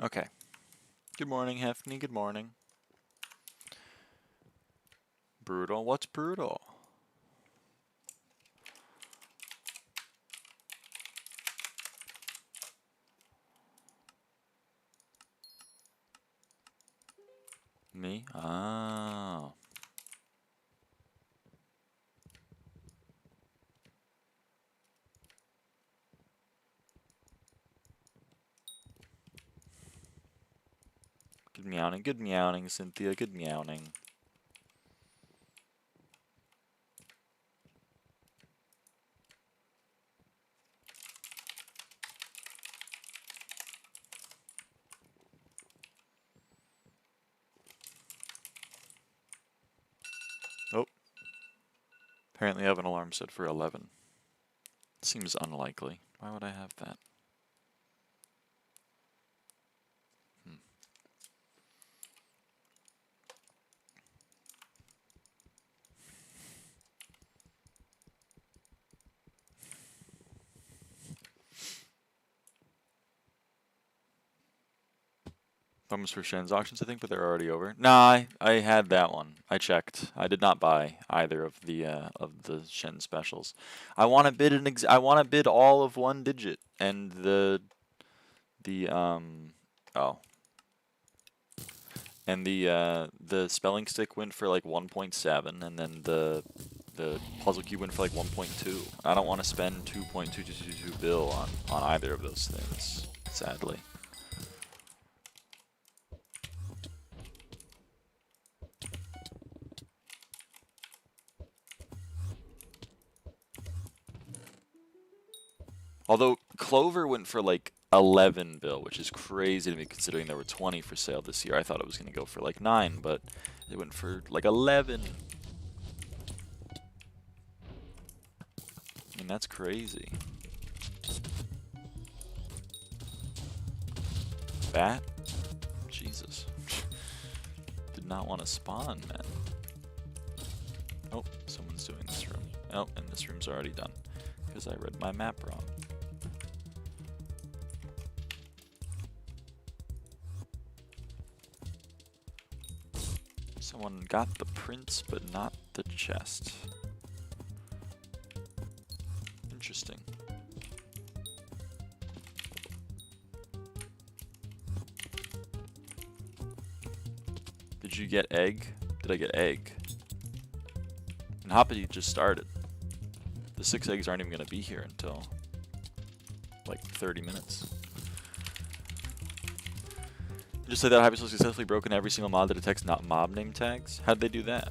Okay. Good morning, Hefney. Good morning. Brutal. What's brutal? Me? Ah. Good meowing, Cynthia. Good meowing. Oh. Apparently I have an alarm set for 11. Seems unlikely. Why would I have that? Thumbs for Shen's auctions, I think, but they're already over. Nah, I had that one. I checked. I did not buy either of the Shen specials. I want to bid I want to bid all of one digit, and the spelling stick went for like 1.7, and then the puzzle cube went for like 1.2. I don't want to spend 2.2222 bill on either of those things, sadly. Although Clover went for like 11 bill, which is crazy to me considering there were 20 for sale this year. I thought it was going to go for like 9, but it went for like 11. I mean, that's crazy. Bat? Jesus. Did not want to spawn, man. Oh, someone's doing this room. Oh, and this room's already done because I read my map wrong. Someone got the prints, but not the chest. Interesting. Did you get egg? Did I get egg? And Hoppity just started. The 6 eggs aren't even going to be here until like 30 minutes. Just said that Hypixel successfully broken every single mod that detects not mob name tags. How'd they do that?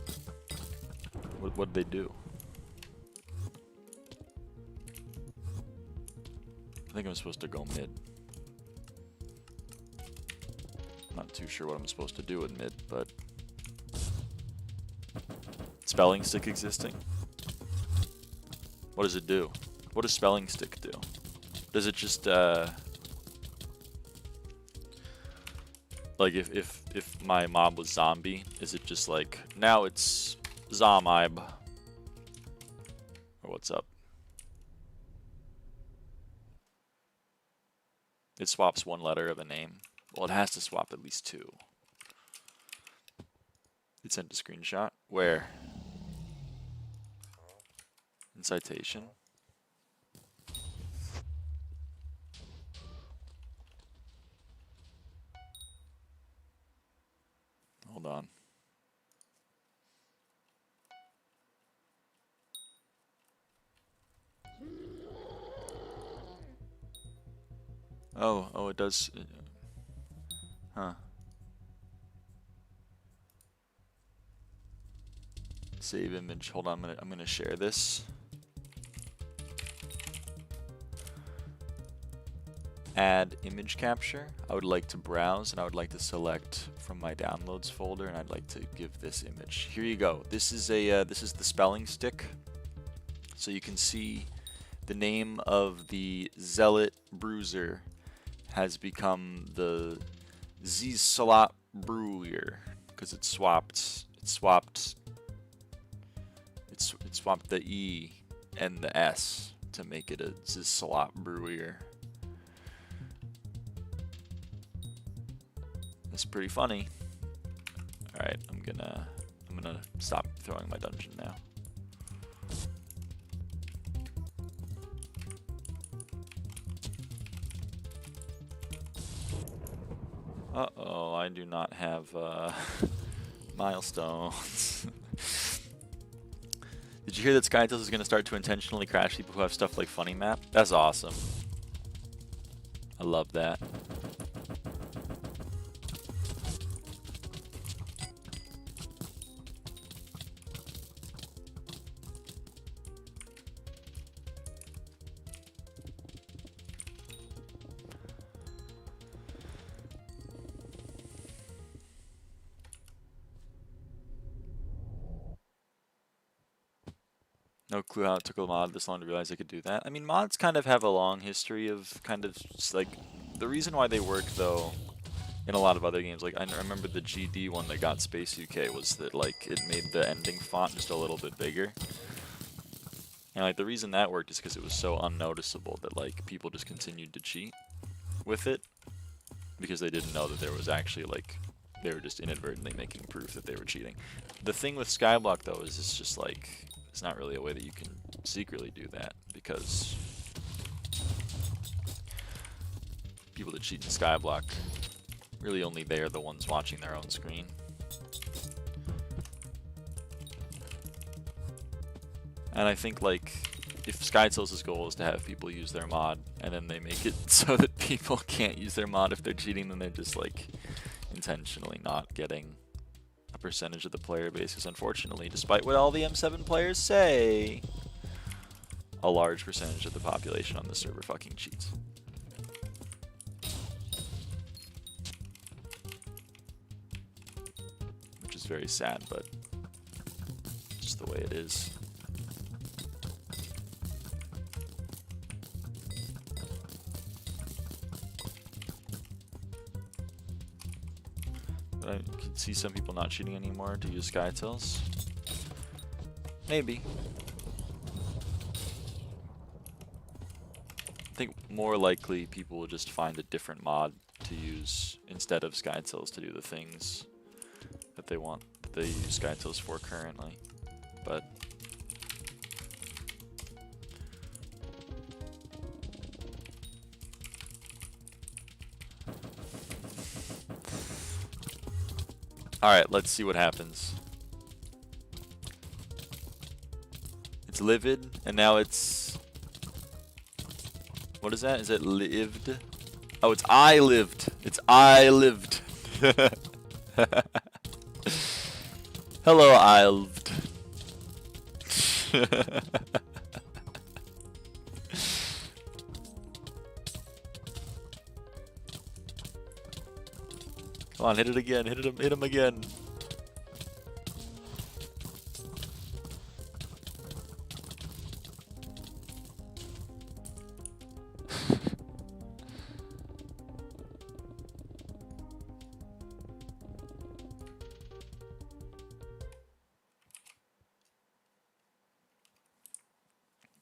What'd they do? I think I'm supposed to go mid. I'm not too sure what I'm supposed to do with mid, but spelling stick existing. What does it do? What does spelling stick do? Does it just like if my mob was zombie, is it just like now it's Zomib? Or what's up? It swaps one letter of a name. Well, it has to swap at least 2. It sent a screenshot. Where? In citation. Hold on. Oh, it does. Huh. Save image. Hold on, I'm gonna share this. Add image capture. I would like to browse, and I would like to select from my downloads folder, and I'd like to give this image. Here you go. This is the spelling stick. So you can see the name of the Zealot Bruiser has become the Zizsalat Brewer because it swapped the E and the S to make it a Zizsalat Brewer. It's pretty funny. All right, I'm gonna stop throwing my dungeon now. Uh-oh, I do not have milestones. Did you hear that SkyTales is going to start to intentionally crash people who have stuff like Funny Map? That's awesome. I love that. No clue how it took a mod this long to realize I could do that. I mean, mods kind of have a long history of kind of just like the reason why they work though in a lot of other games. Like I remember the GD one that got Space UK was that like it made the ending font just a little bit bigger. And like the reason that worked is because it was so unnoticeable that like people just continued to cheat with it because they didn't know that there was actually like they were just inadvertently making proof that they were cheating. The thing with SkyBlock though is it's just like it's not really a way that you can secretly do that because people that cheat in SkyBlock really only they are the ones watching their own screen. And I think like if SkyTales' goal is to have people use their mod and then they make it so that people can't use their mod if they're cheating, then they're just like intentionally not getting a percentage of the player base, because unfortunately, despite what all the M7 players say, a large percentage of the population on the server fucking cheats. Which is very sad, but just the way it is. I can see some people not cheating anymore to use SkyTales. Maybe. I think more likely people will just find a different mod to use instead of SkyTales to do the things that they want, that they use SkyTales for currently. But alright, let's see what happens. It's livid, and now it's... What is that? Is it lived? Oh, it's I lived. It's I lived. Hello, I lived. Come on, hit it again, hit him again.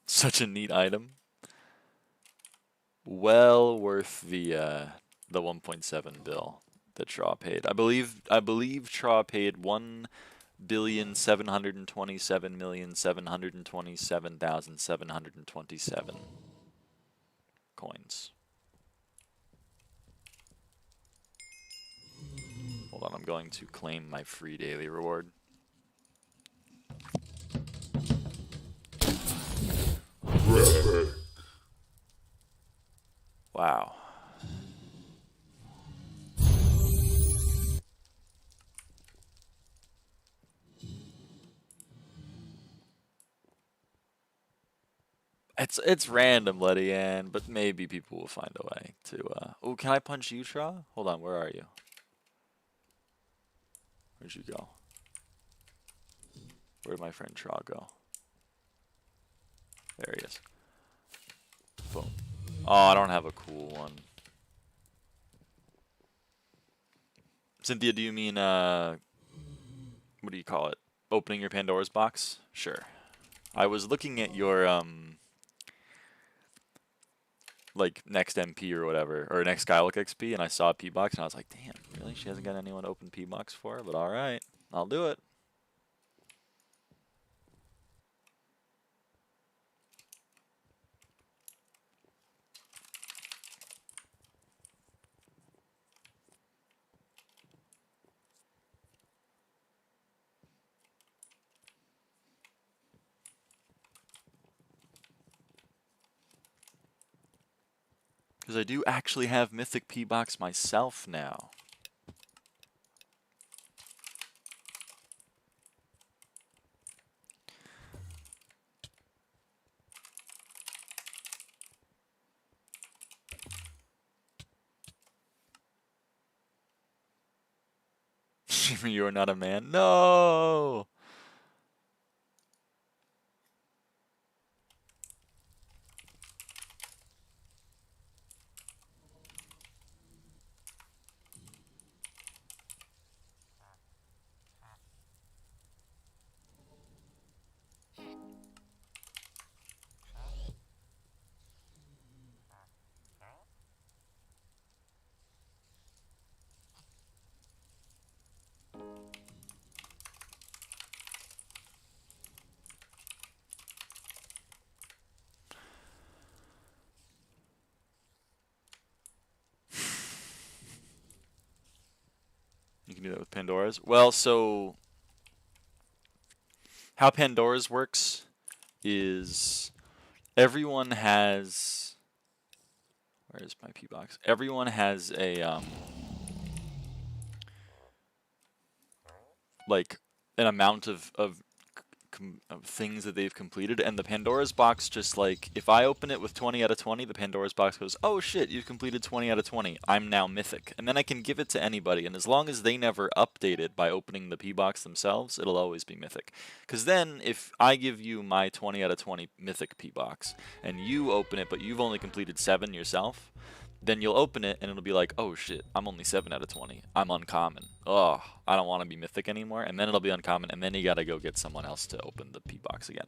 Such a neat item. Well worth the 1.7 bill that Traw paid. I believe Traw paid 1,727,727,727 coins. Hold on, I'm going to claim my free daily reward. Wow. It's random, Letty Ann, but maybe people will find a way to oh, can I punch you, Traw? Hold on, where are you? Where'd you go? Where'd my friend Traw go? There he is. Boom. Oh, I don't have a cool one. Cynthia, do you mean, what do you call it? Opening your Pandora's box? like next MP or whatever, or next SkyBlock XP, and I saw a P box, and I was like, damn, really? She hasn't got anyone to open P box for her, but all right, I'll do it. Because I do actually have Mythic P box myself now. You are not a man. No. You can do that with Pandora's. Well, so how Pandora's works is everyone has, where is my P box? Everyone has a like an amount of things that they've completed, and the Pandora's box, just like if I open it with 20 out of 20, the Pandora's box goes, oh shit, you've completed 20 out of 20, I'm now mythic, and then I can give it to anybody, and as long as they never update it by opening the P box themselves, it'll always be mythic. Because then if I give you my 20 out of 20 mythic P box and you open it but you've only completed 7 yourself, then you'll open it and it'll be like, oh shit, I'm only 7 out of 20. I'm uncommon. Oh, I don't want to be mythic anymore. And then it'll be uncommon, and then you gotta go get someone else to open the P box again.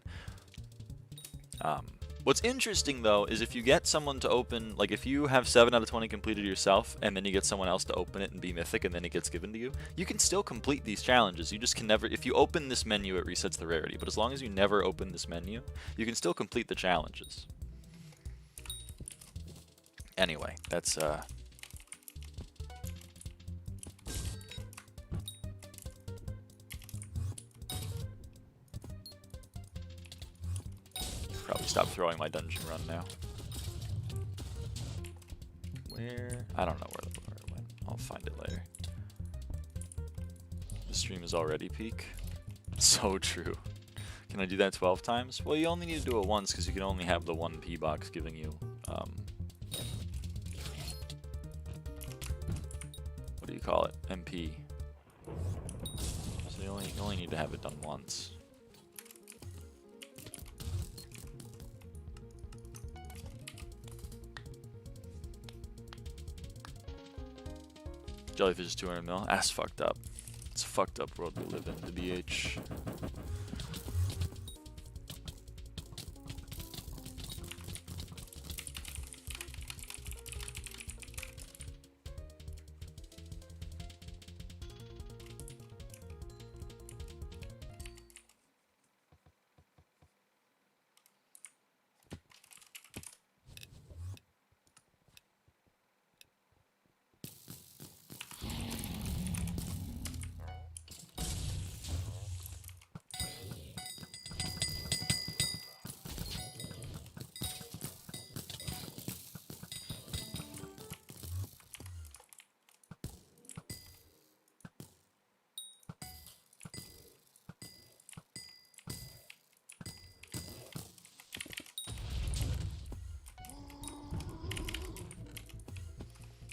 What's interesting though is if you get someone to open, like if you have 7 out of 20 completed yourself, and then you get someone else to open it and be mythic, and then it gets given to you, you can still complete these challenges. You just can never, if you open this menu, it resets the rarity. But as long as you never open this menu, you can still complete the challenges. Anyway, that's probably stop throwing my dungeon run now. Where? I don't know where it went. I'll find it later. The stream is already peak. So true. Can I do that 12 times? Well, you only need to do it once because you can only have the one P box giving you what do you call it? MP. So you only need to have it done once. Jellyfish is 200 mil. That's fucked up. It's a fucked up world we live in, the BH.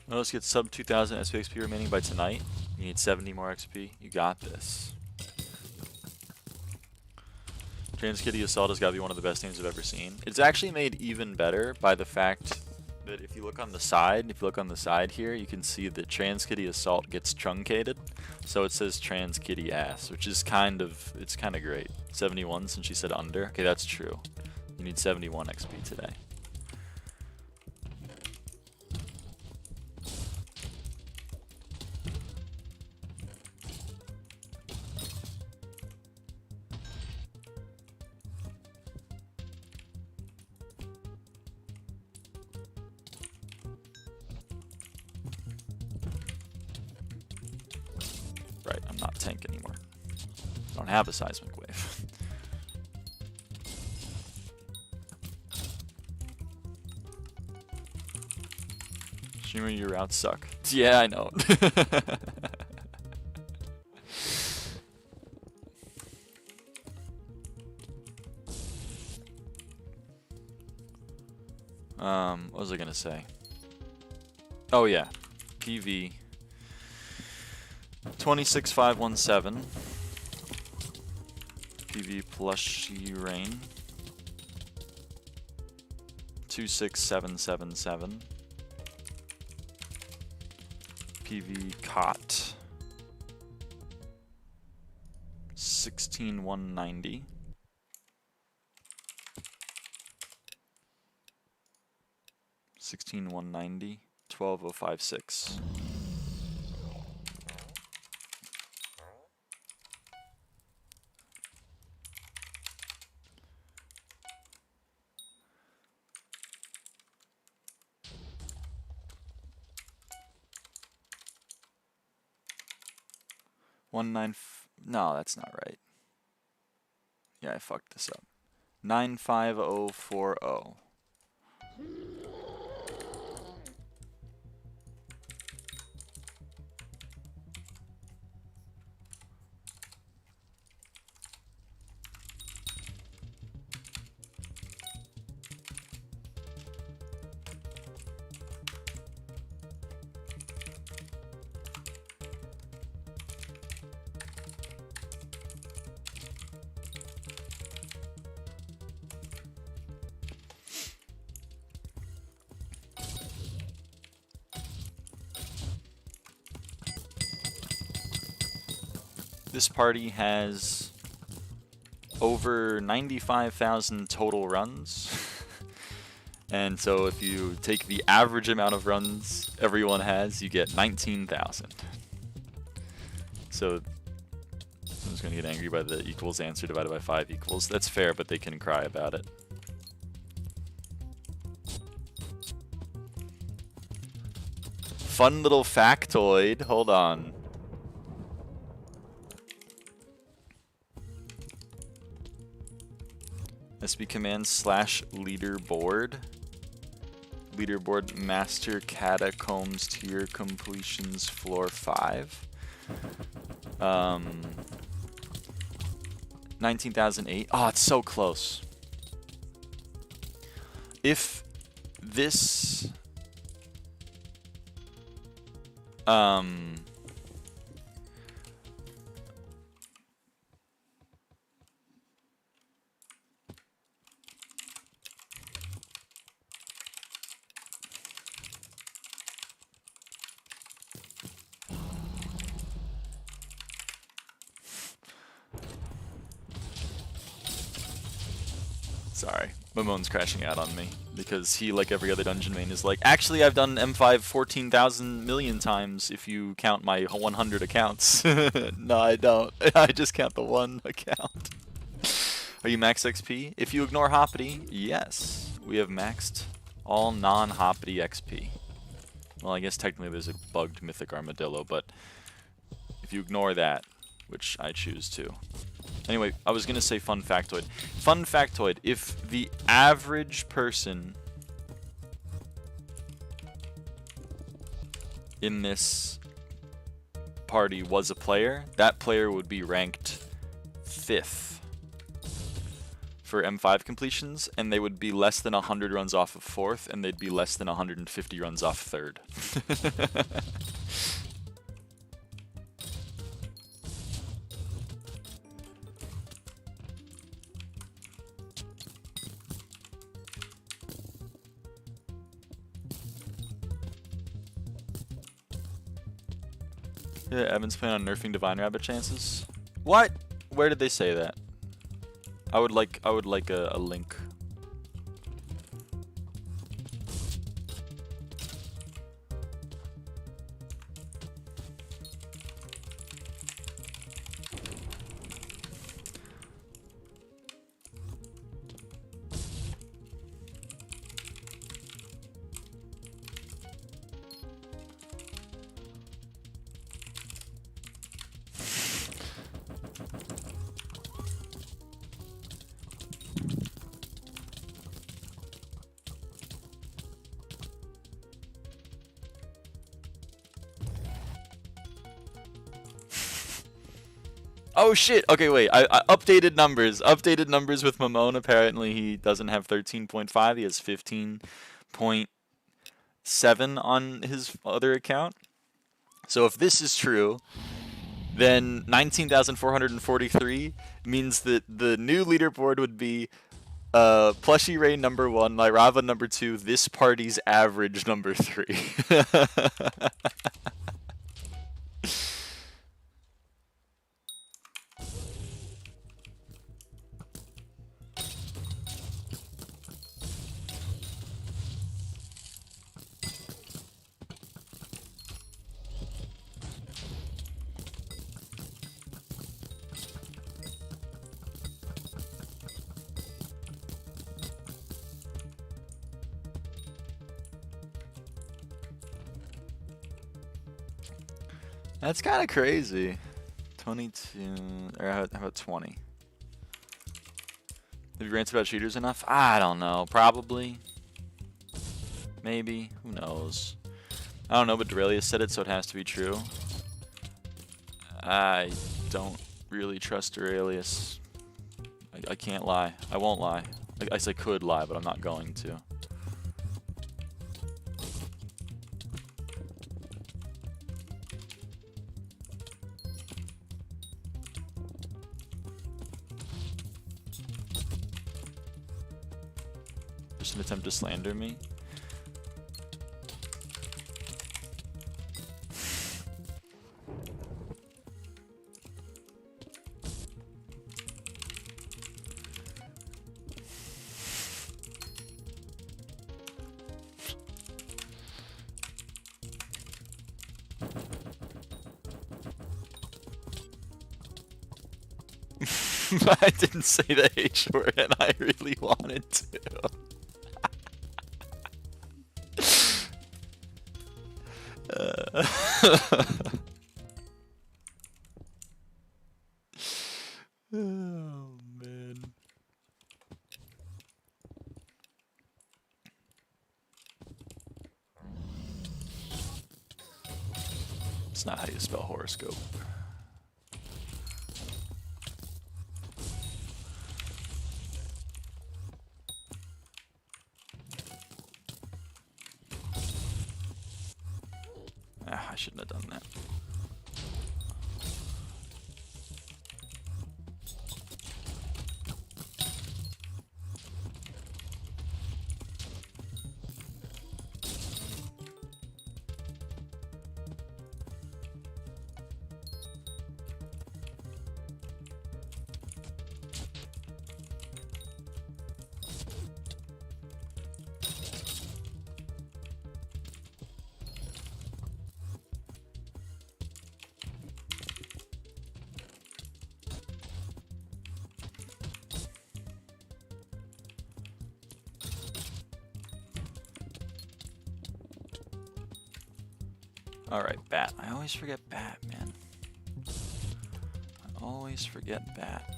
Let's get sub 2000 sbxp remaining by tonight. You need 70 more XP. You got this. Transkitty Assault has got to be one of the best names I've ever seen. It's actually made even better by the fact that if you look on the side, here, you can see that Transkitty Assault gets truncated. So it says Transkitty Ass, which is it's kind of great. 71 since she said under. Okay, that's true. You need 71 XP today. Right, I'm not tank anymore. I don't have a seismic wave. Shiiyu, your routes suck. Yeah, I know. What was I gonna say? Oh yeah, PV 26517. PV plushierain 26777. PV cot 16190. $16,190, 12,056. No, that's not right. Yeah, I fucked this up. 95040. This party has over 95,000 total runs. And so if you take the average amount of runs everyone has, you get 19,000. So I'm just going to get angry by the equals answer divided by 5 equals. That's fair, but they can cry about it. Fun little factoid. Hold on. SB command / leaderboard. Leaderboard master catacombs tier completions floor 5. 19,008. Oh, it's so close. If this Sorry, Mamon's crashing out on me because he, like every other dungeon main, is like, actually I've done M5 14,000 million times if you count my 100 accounts. No, I don't. I just count the one account. Are you max XP? If you ignore Hoppity, yes. We have maxed all non-Hoppity XP. Well, I guess technically there's a bugged Mythic Armadillo, but if you ignore that, which I choose to. Anyway, I was going to say fun factoid. Fun factoid, if the average person in this party was a player, that player would be ranked 5th for M5 completions, and they would be less than 100 runs off of 4th, and they'd be less than 150 runs off 3rd. Yeah, Evan's planning on nerfing Divine Rabbit chances. What? Where did they say that? I would like a link. Oh shit! Okay, wait. I updated numbers. Updated numbers with Mamone. Apparently, he doesn't have 13.5. He has 15.7 on his other account. So if this is true, then 19,443 means that the new leaderboard would be plushierain number 1, lyraava number 2, this party's average number 3. That's kind of crazy. 22, or how about 20? Have you ranted about cheaters enough? I don't know. Probably. Maybe. Who knows? I don't know, but Dorelius said it, so it has to be true. I don't really trust Dorelius. I can't lie. I won't lie. I could lie, but I'm not going to. Just an attempt to slander me. I didn't say the H word and I really wanted to. Oh man. It's not how you spell horoscope. I shouldn't have done that. Alright, bat. I always forget bat, man. I always forget bat.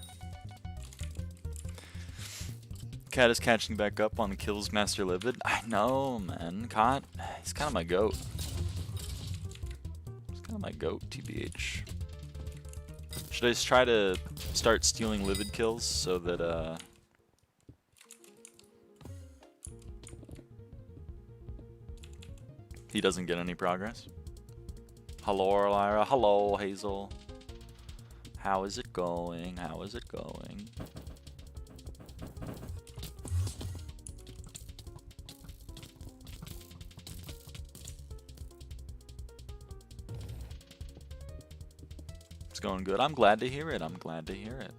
Cat is catching back up on kills Master Livid. I know, man. Cat, he's kind of my goat. He's kind of my goat, TBH. Should I just try to start stealing Livid kills so that, he doesn't get any progress? Hello, Lyra. Hello, Hazel. How is it going? How is it going? It's going good. I'm glad to hear it. I'm glad to hear it.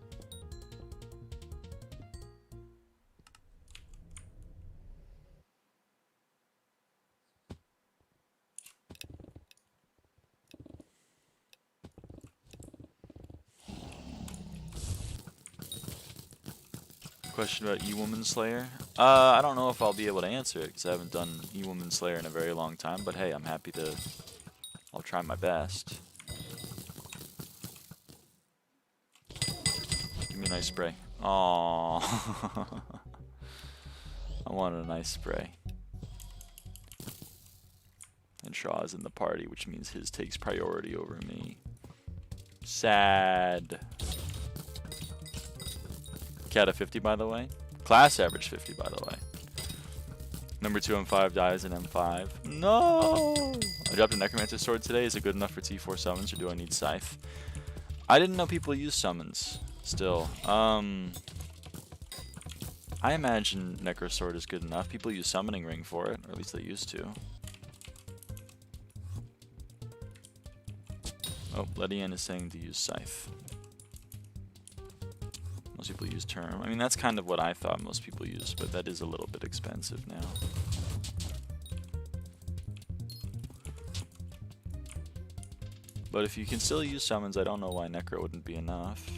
Question about E-Woman Slayer. I don't know if I'll be able to answer it because I haven't done E-Woman Slayer in a very long time, but hey, I'm happy to. I'll try my best. Give me a nice spray. Aww. I wanted a nice spray. And Shaw is in the party, which means his takes priority over me. Sad. Cat a 50, by the way. Class average 50, by the way. Number 2 M5 dies in M5. No! I dropped a Necromancer Sword today. Is it good enough for T4 summons, or do I need Scythe? I didn't know people use summons. Still. I imagine Necro Sword is good enough. People use Summoning Ring for it, or at least they used to. Oh, Ledian is saying to use Scythe. Most people use Term. I mean, that's kind of what I thought most people use, but that is a little bit expensive now. But if you can still use summons, I don't know why Necro wouldn't be enough.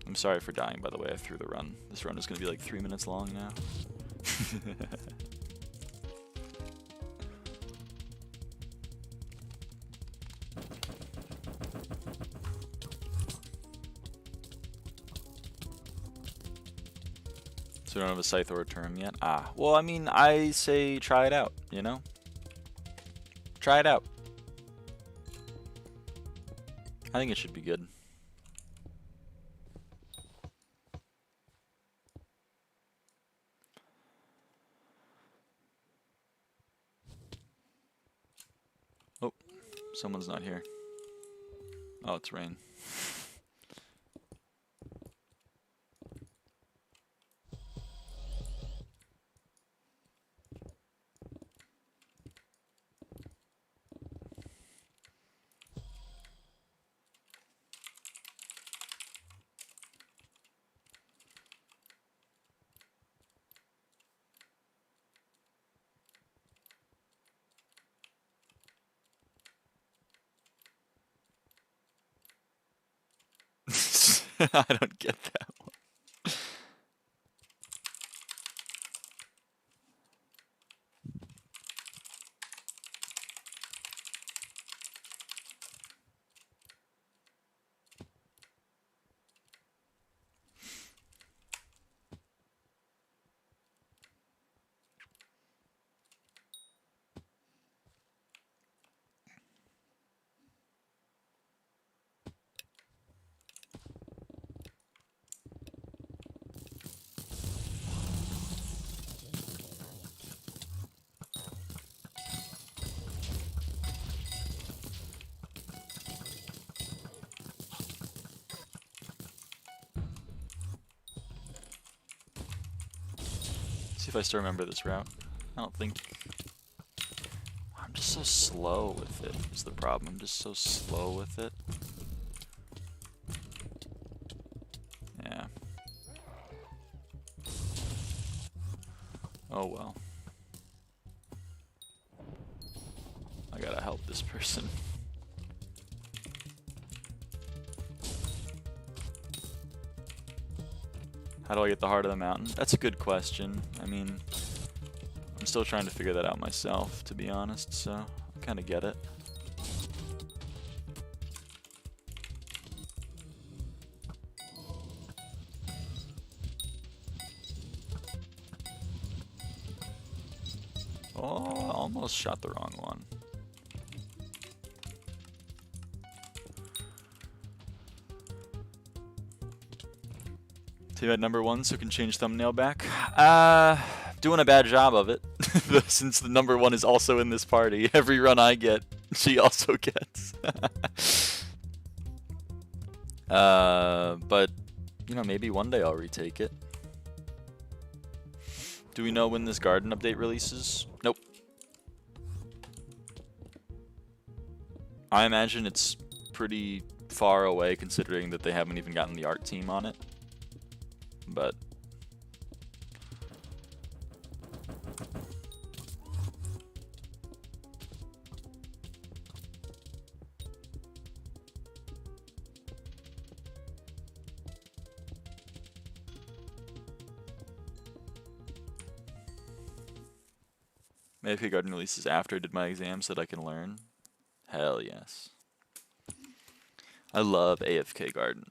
I'm sorry for dying, by the way. I threw the run. This run is going to be like 3 minutes long now. So we don't have a Scythe or a Term yet? Ah, well, I mean, I say try it out, you know? Try it out. I think it should be good. Oh, someone's not here. Oh, it's rain. I don't get that one. See if I still remember this route. I don't think... I'm just so slow with it, is the problem. I'm just so slow with it. Yeah. Oh well. I gotta help this person. How do I get the heart of the mountain? That's a good question. I mean, I'm still trying to figure that out myself, to be honest, so I kind of get it. Oh, I almost shot the wrong one. At number 1 so can change thumbnail back. Doing a bad job of it. Since the number 1 is also in this party. Every run I get, she also gets. But, you know, maybe one day I'll retake it. Do we know when this garden update releases? Nope. I imagine it's pretty far away considering that they haven't even gotten the art team on it. But maybe if garden releases after I did my exam so that I can learn. Hell yes. I love AFK garden.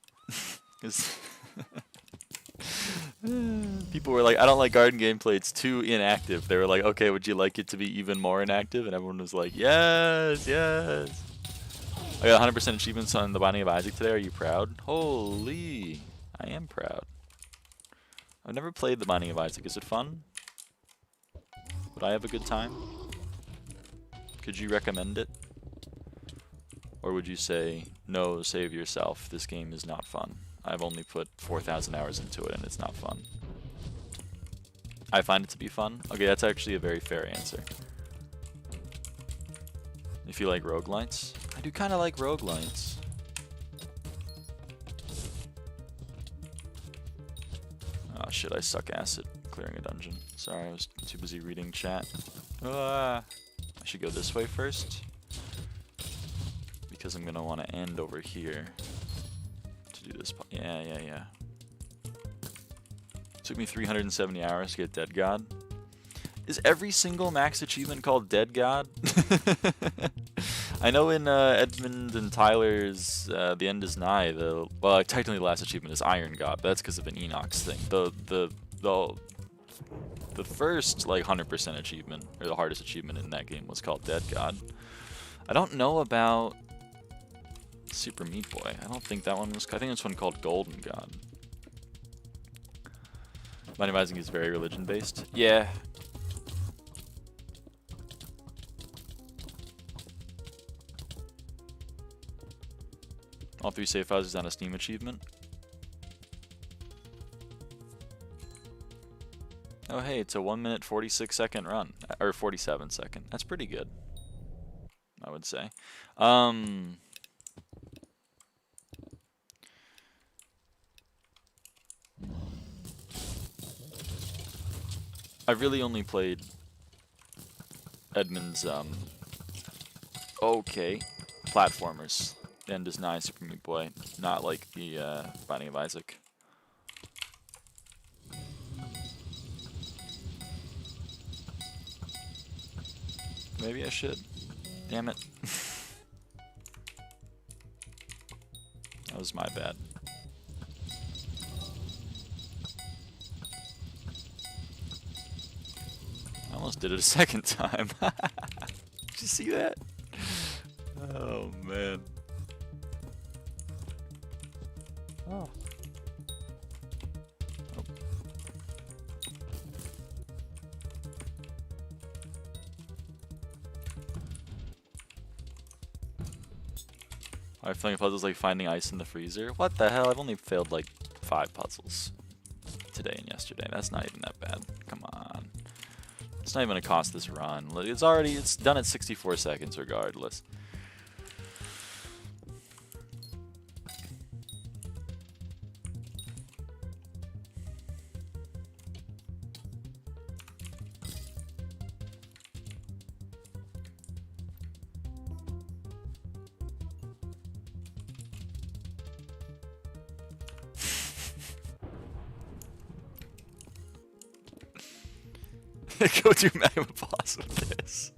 People were like, I don't like garden gameplay, it's too inactive. They were like, okay, would you like it to be even more inactive? And everyone was like, yes, yes. I got 100% achievements on the Binding of Isaac today. Are you proud? Holy, I am proud. I've never played the Binding of Isaac. Is it fun? Would I have a good time? Could you recommend it? Or would you say, no, save yourself, this game is not fun. I've only put 4,000 hours into it and it's not fun. I find it to be fun? Okay, that's actually a very fair answer. If you like roguelites? I do kind of like roguelites. Oh shit, I suck ass at clearing a dungeon. Sorry, I was too busy reading chat. I should go this way first. Because I'm gonna want to end over here to do this. Yeah. Took me 370 hours to get Dead God. Is every single max achievement called Dead God? I know in Edmund and Tyler's The End is Nigh, well, technically the last achievement is Iron God, but that's because of an Enox thing. The first like 100% achievement, or the hardest achievement in that game, was called Dead God. I don't know about Super Meat Boy. I don't think that one was. I think this one called Golden God. Binding of Isaac is very religion based. Yeah. All 3 save files is on a Steam achievement. Oh hey, it's a 1 minute 46 second run, or 47 second. That's pretty good, I would say. I've really only played Edmund's okay platformers. The End is Nigh, Super Meat Boy, not like the Binding of Isaac. Maybe I should. Damn it. That was my bad. I almost did it a second time. Did you see that? Oh, man. Oh. I'm feeling puzzles like finding ice in the freezer. What the hell? I've only failed like 5 puzzles today and yesterday. That's not even that bad. Come on. It's not even gonna cost this run. It's done at 64 seconds regardless. Go do magma boss with this.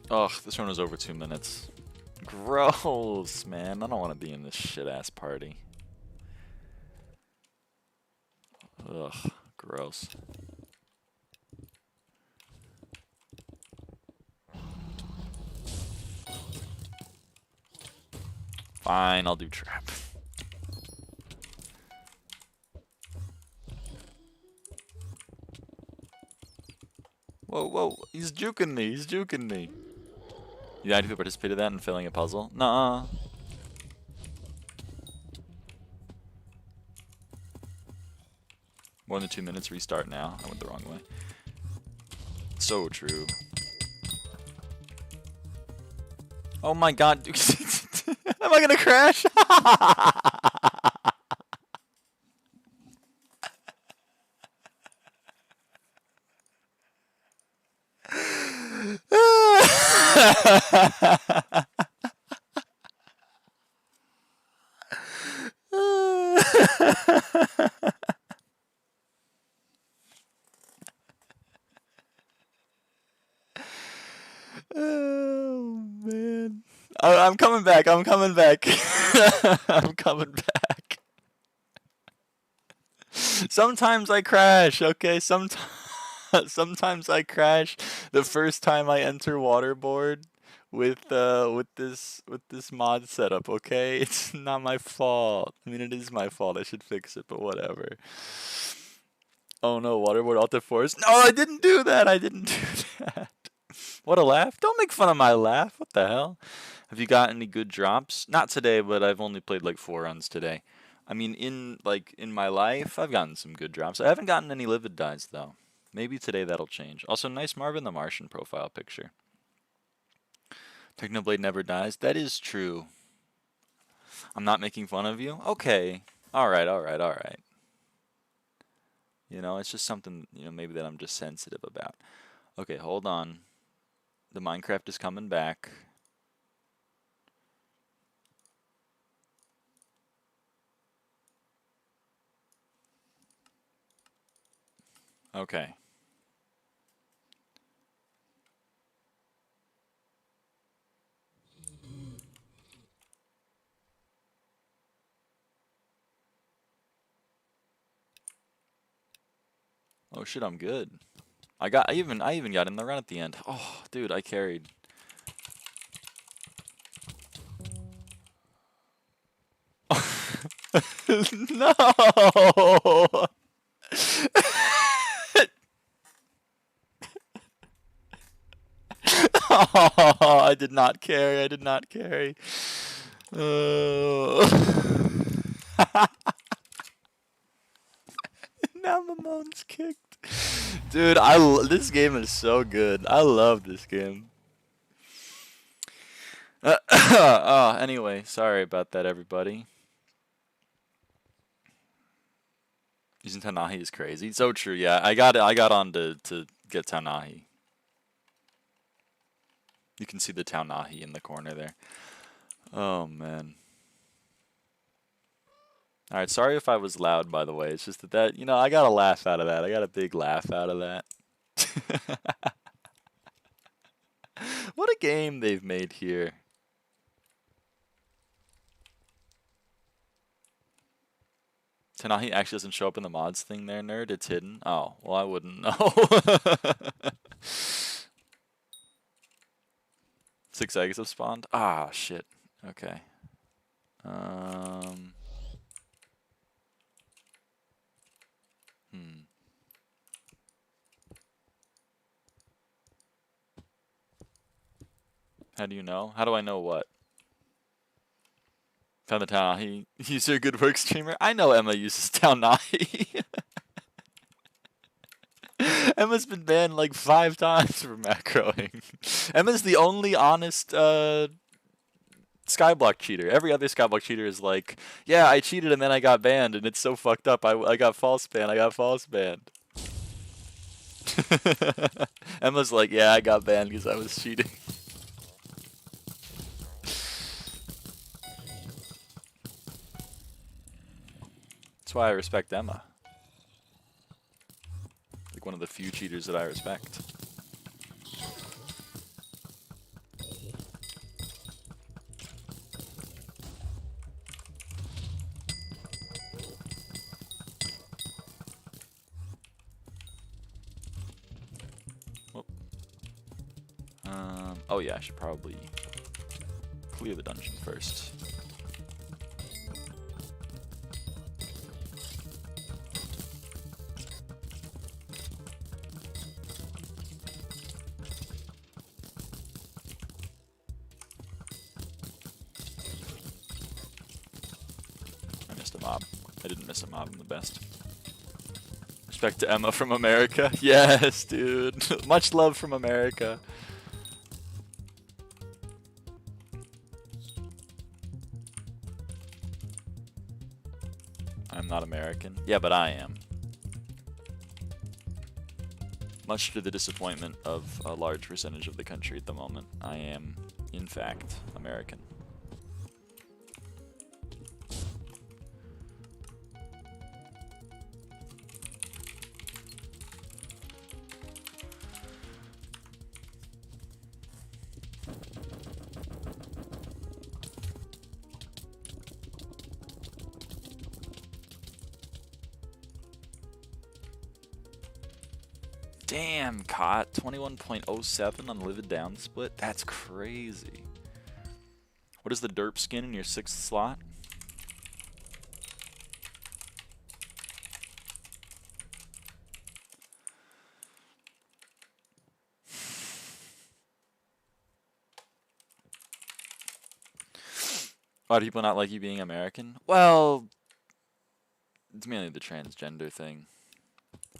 Ugh, this run was over 2 minutes. Gross, man. I don't want to be in this shit-ass party. Ugh, gross. Fine, I'll do trap. Whoa, he's juking me, You actually participated in that and failing a puzzle? Nuh-uh. More than 2 minutes, restart now. I went the wrong way. So true. Oh my god. Am I gonna crash? I'm coming back. I'm coming back. I'm coming back. Sometimes I crash, okay? Sometimes I crash the first time I enter Waterboard with this mod setup, okay? It's not my fault. I mean, it is my fault. I should fix it, but whatever. Oh no, Waterboard Alt F4. No, I didn't do that. I didn't do that. What a laugh. Don't make fun of my laugh. What the hell? Have you got any good drops? Not today, but I've only played like 4 runs today. I mean, in my life, I've gotten some good drops. I haven't gotten any livid dyes though. Maybe today that'll change. Also, nice Marvin the Martian profile picture. Technoblade never dies. That is true. I'm not making fun of you? Okay. Alright, alright, alright. You know, it's just something, you know, maybe that I'm just sensitive about. Okay, hold on. The Minecraft is coming back. Okay. Oh shit, I'm good. I even got in the run at the end. Oh, dude, I carried. No. Oh, I did not carry. I did not carry. Now Mamon's kicked. Dude, this game is so good. I love this game. Anyway, sorry about that, everybody. Using Tanahi is crazy. So true, yeah. I got on to get Tanahi. You can see the Tanahi in the corner there. Oh man. Alright, sorry if I was loud, by the way. It's just that, you know, I got a laugh out of that. I got a big laugh out of that. What a game they've made here. Tanahi actually doesn't show up in the mods thing there, nerd. It's hidden. Oh, well, I wouldn't know. 6 eggs have spawned? Ah, shit. Okay. How do you know? How do I know what? Found the Tanahi. You're a good work streamer? I know Emma uses Tanahi. Emma's been banned like 5 times for macroing. Emma's the only honest SkyBlock cheater. Every other SkyBlock cheater is like, yeah, I cheated and then I got banned and it's so fucked up. I got false banned. I got false banned. Emma's like, yeah, I got banned because I was cheating. That's why I respect Emma. Like one of the few cheaters that I respect. Oh yeah, I should probably clear the dungeon first. I missed a mob. I didn't miss a mob, I'm the best. Respect to Emma from America. Yes, dude. Much love from America. I'm not American. Yeah, but I am. Much to the disappointment of a large percentage of the country at the moment, I am, in fact, American. Damn, caught 21.07 on livid down split. That's crazy. What is the derp skin in your 6th slot? Why do people not like you being American? Well, it's mainly the transgender thing.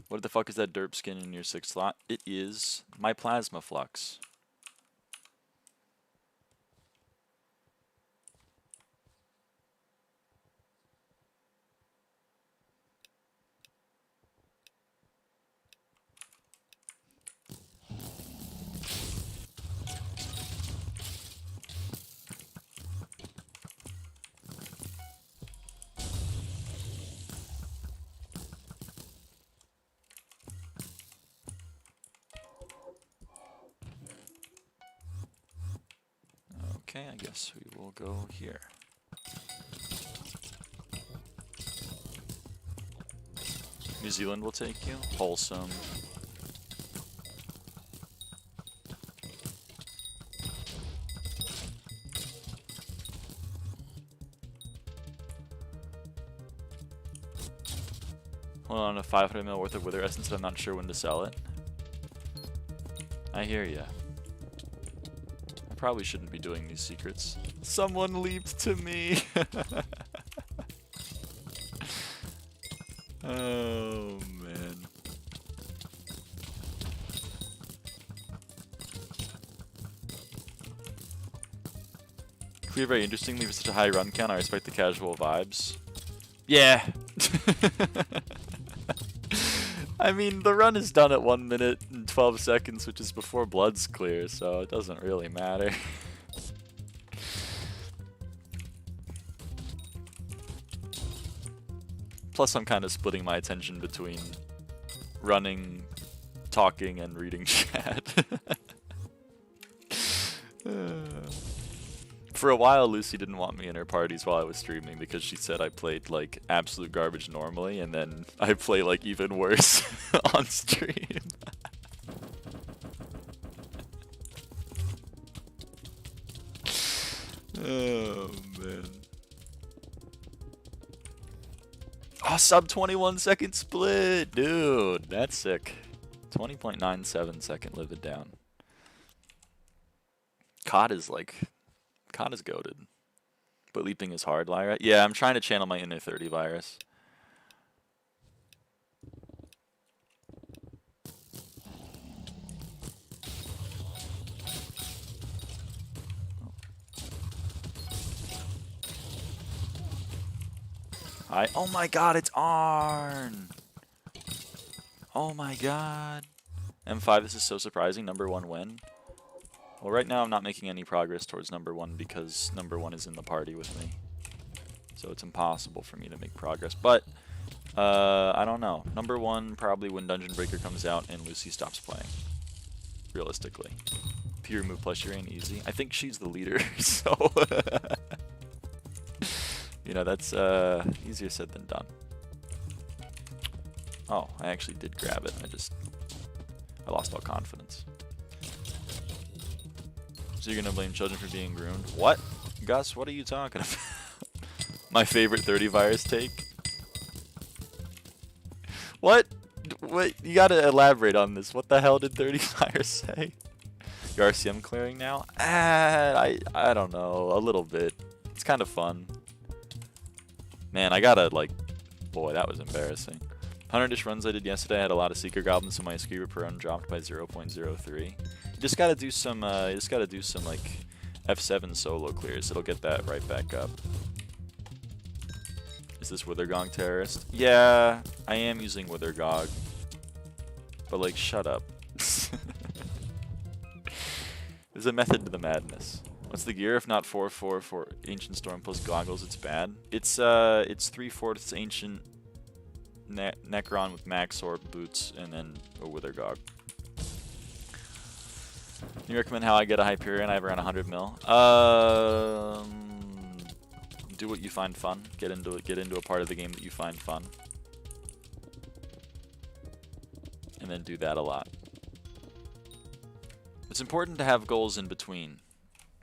What the fuck is that derp skin in your 6th slot? It is my plasma flux. Okay, I guess we will go here. New Zealand will take you. Wholesome. Hold on, a 500 ml worth of Wither Essence, but I'm not sure when to sell it. I hear ya. I probably shouldn't be doing these secrets. Someone leaped to me! Oh, man. Clear very interestingly for such a high run count. I respect the casual vibes. Yeah! I mean, the run is done at 1 minute and 12 seconds, which is before blood's clear, so it doesn't really matter. Plus, I'm kind of splitting my attention between running, talking, and reading chat. For a while, Lucy didn't want me in her parties while I was streaming because she said I played like absolute garbage normally, and then I play like even worse on stream. Oh man. Oh, sub 21 second split, dude, that's sick. 20.97 second livid down. COD is goated. But leaping is hard, Lyra. Yeah, I'm trying to channel my inner 30 virus. Oh my god, it's Arn! Oh my god. M5, this is so surprising. #1 win. Well, right now I'm not making any progress towards #1 because #1 is in the party with me. So it's impossible for me to make progress. But, I don't know. #1 probably when Dungeon Breaker comes out and Lucy stops playing. Realistically. If you remove plushierain, easy. I think she's the leader, so... You know, that's easier said than done. Oh, I actually did grab it. I lost all confidence. So you're gonna blame children for being groomed? What? Gus, what are you talking about? My favorite 30 virus take? What? What? You gotta elaborate on this. What the hell did 30 virus say? Your RCM clearing now? I don't know. A little bit. It's kind of fun. Man, I gotta, like... Boy, that was embarrassing. 100-ish runs I did yesterday, I had a lot of Seeker Goblins, so my Escriba per run dropped by 0.03. You just gotta do some, like, F7 solo clears. It'll get that right back up. Is this Withergong terrorist? Yeah, I am using Withergog. But, like, shut up. There's a method to the madness. What's the gear? If not 4/4 for Ancient Storm plus goggles, it's bad. It's 3/4 Ancient Necron with Max Orb boots and then a Withergog. Can you recommend how I get a Hypixel? I have around 100 mil. Do what you find fun. Get into it. Get into a part of the game that you find fun, and then do that a lot. It's important to have goals in between,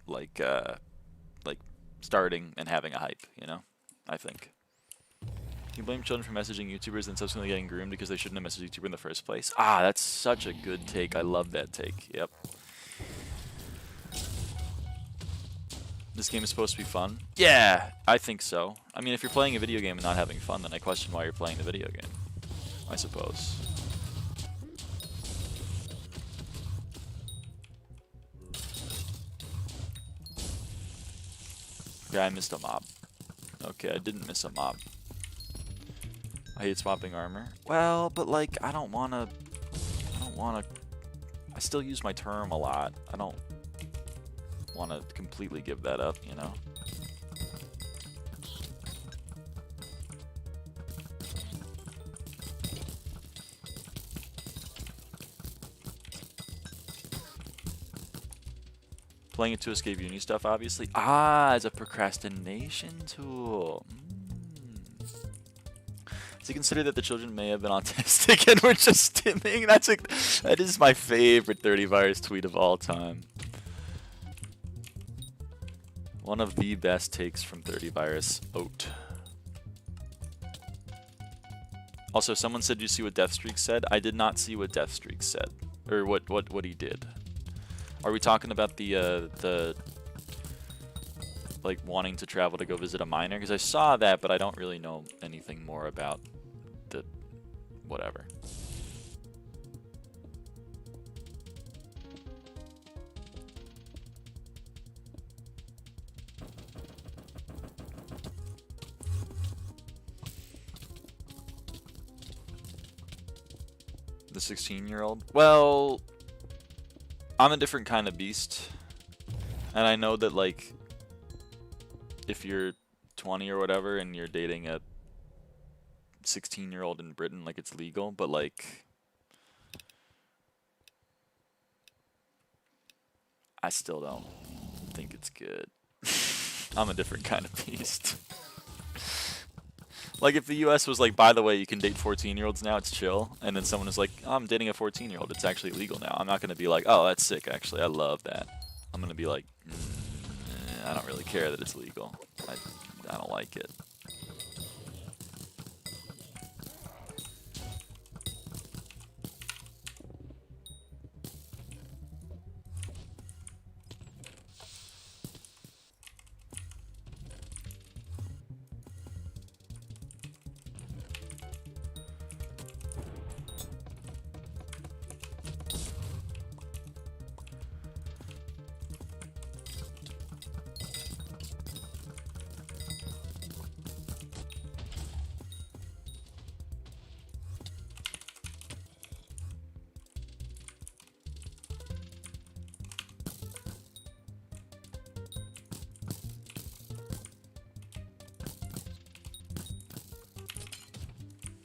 like starting and having a hype, you know? I think. You blame children for messaging YouTubers and subsequently getting groomed because they shouldn't have messaged YouTuber in the first place. Ah, that's such a good take. I love that take. Yep. This game is supposed to be fun? Yeah, I think so. I mean, if you're playing a video game and not having fun, then I question why you're playing the video game, I suppose. Okay, I missed a mob. Okay, I didn't miss a mob. I hate swapping armor. Well, but like, I still use my term a lot. I don't want to completely give that up, you know? Playing it to escape uni stuff, obviously. Ah, as a procrastination tool. So consider that the children may have been autistic and were just stimming. That is my favorite 30 virus tweet of all time. One of the best takes from 30 virus. Oat. Also, someone said, you see what Deathstreak said? I did not see what Deathstreak said, or what he did. Are we talking about the like wanting to travel to go visit a miner? Because I saw that, but I don't really know anything more about the whatever. The 16-year-old? Well, I'm a different kind of beast. And I know that, like, if you're 20 or whatever and you're dating a 16-year-old in Britain, like, it's legal, but, like, I still don't think it's good. I'm a different kind of beast. Like, if the US was like, by the way, you can date 14-year-olds now, it's chill, and then someone is like, oh, I'm dating a 14-year-old, it's actually legal now. I'm not going to be like, oh, that's sick, actually, I love that. I'm going to be like, I don't really care that it's legal. I don't like it.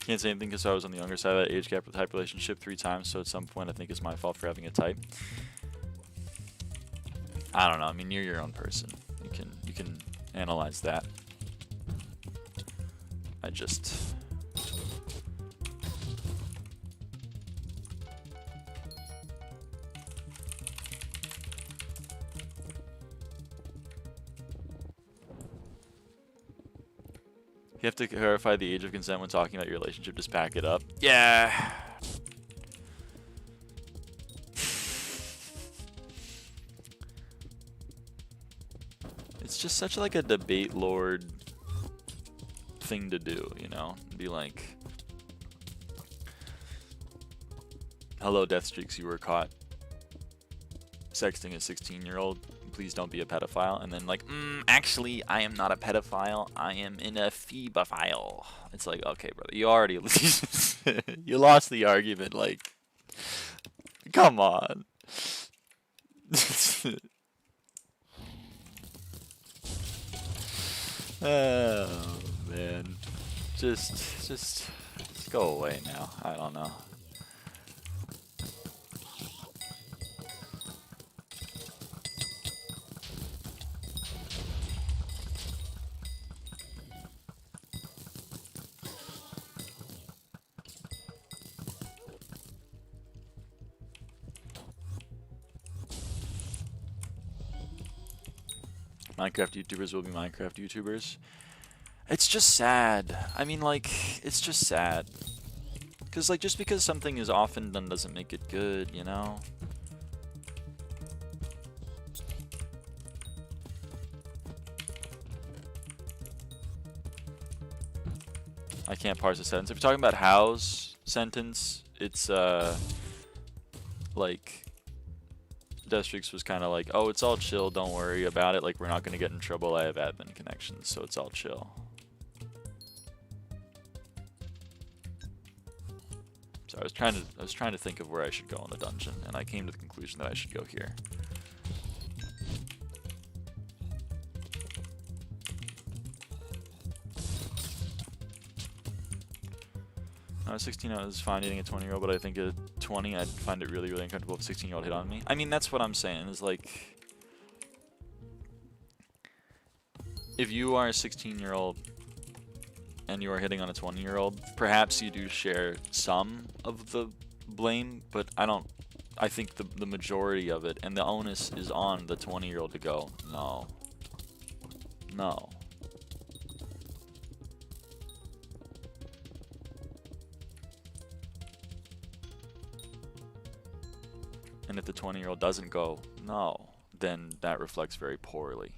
Can't say anything because I was on the younger side of that age gap with type relationship 3 times, so at some point I think it's my fault for having a type. I don't know, I mean, you're your own person. You can analyze that. I just... You have to clarify the age of consent when talking about your relationship, just back it up. Yeah. It's just such like a debate lord thing to do, you know? Be like, hello, Deathstreaks, you were caught sexting a 16-year-old. Please don't be a pedophile. And then like, actually, I am not a pedophile. I am in a phebophile. It's like, okay, brother, you already you lost the argument. Like, come on. Oh man, just go away now. I don't know. Minecraft YouTubers will be Minecraft YouTubers. It's just sad. I mean, like, it's just sad. Because, like, just because something is often done doesn't make it good, you know? I can't parse a sentence. If you're talking about how's sentence, it's, like, Destrix was kind of like, oh, it's all chill, don't worry about it. Like, we're not going to get in trouble. I have admin connections, so it's all chill. So I was trying to think of where I should go in the dungeon, and I came to the conclusion that I should go here. When I was 16, I was fine dating a 20-year-old, but I think at 20, I'd find it really, really uncomfortable if a 16-year-old hit on me. I mean, that's what I'm saying, is like, if you are a 16-year-old and you are hitting on a 20-year-old, perhaps you do share some of the blame, but I think the majority of it, and the onus is on the 20-year-old to go, no. No. And if the 20-year-old doesn't go, no, then that reflects very poorly.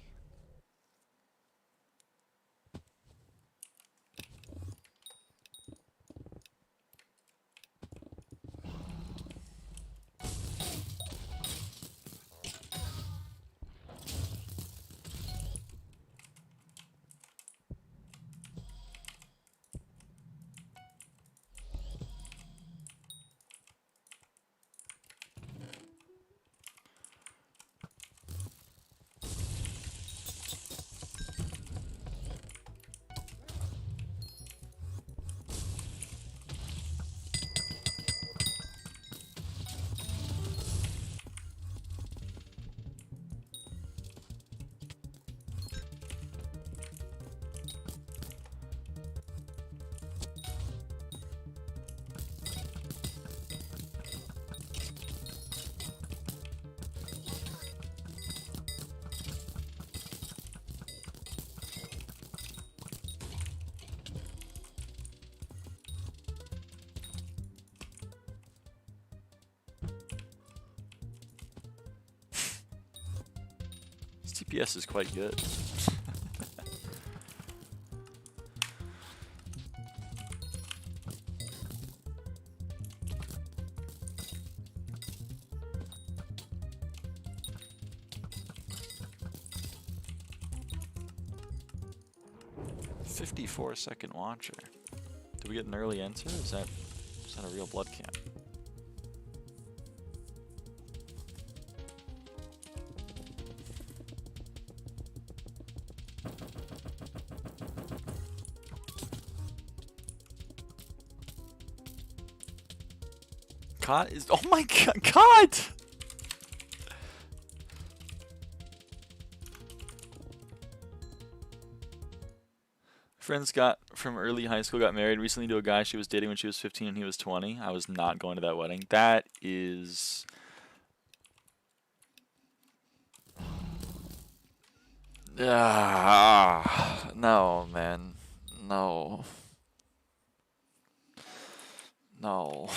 TPS is quite good. "54-second watcher." Did we get an early answer? Is that a real blood camp? Oh my god! Friends from early high school got married recently to a guy she was dating when she was 15 and he was 20. I was not going to that wedding. That is... no, man. No. No.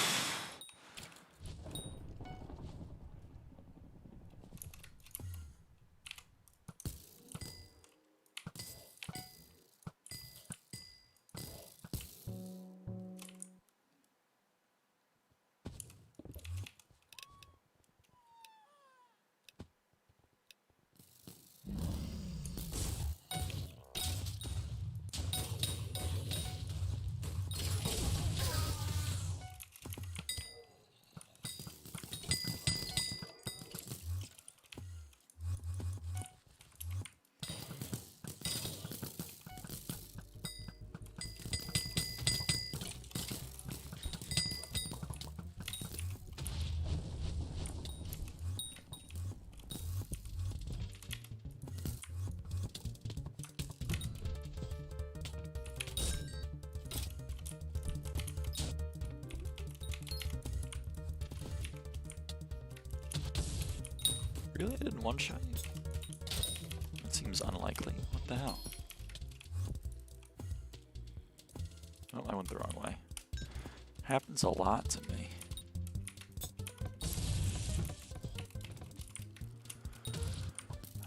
Really? I didn't one-shot you? That seems unlikely. What the hell? Oh, I went the wrong way. Happens a lot to me.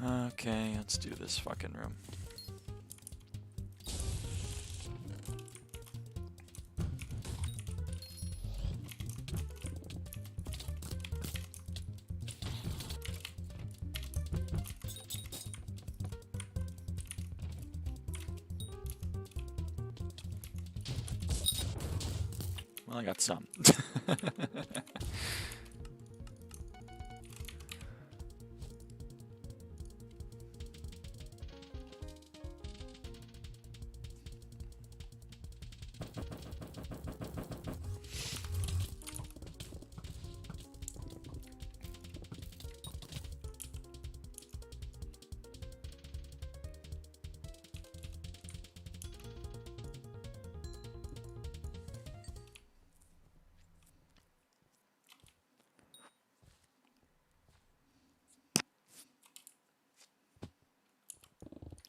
Okay, let's do this fucking room. Well, I got some.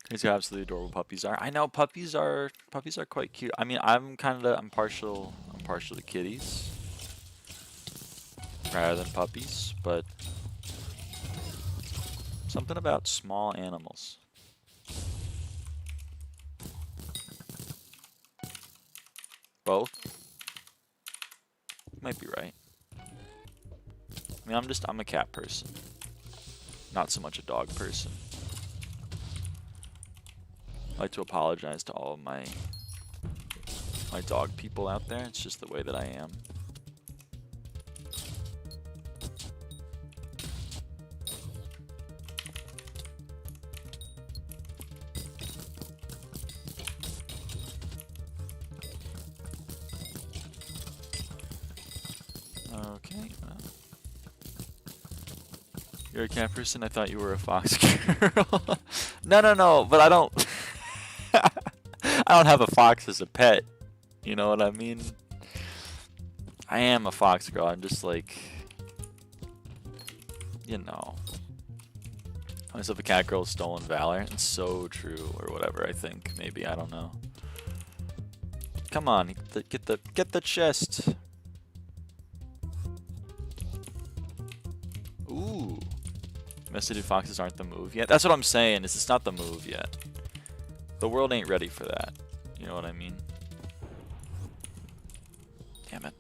These are absolutely adorable puppies are. I know puppies are quite cute. I mean, I'm partial to kitties rather than puppies, but something about small animals. Both might be right. I mean, I'm a cat person, not so much a dog person. I'd like to apologize to all of my dog people out there. It's just the way that I am. Okay. You're a cat person? I thought you were a fox girl. No, but I don't I don't have a fox as a pet. You know what I mean? I am a fox girl. I'm just like, you know. I myself a cat girl with stolen valor. It's so true, or whatever. I think maybe I don't know. Come on, get the chest. Ooh, domesticated foxes aren't the move yet. That's what I'm saying. Is it's not the move yet. The world ain't ready for that. You know what I mean? Damn it.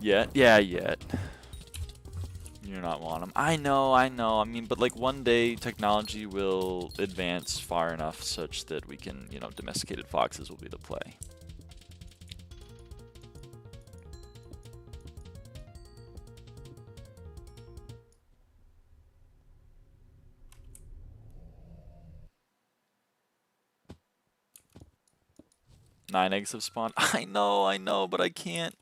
Yet? Yeah, yet. You do not want them. I know. I mean, but like one day technology will advance far enough such that we can, you know, domesticated foxes will be the play. Nine eggs have spawned. I know, but I can't.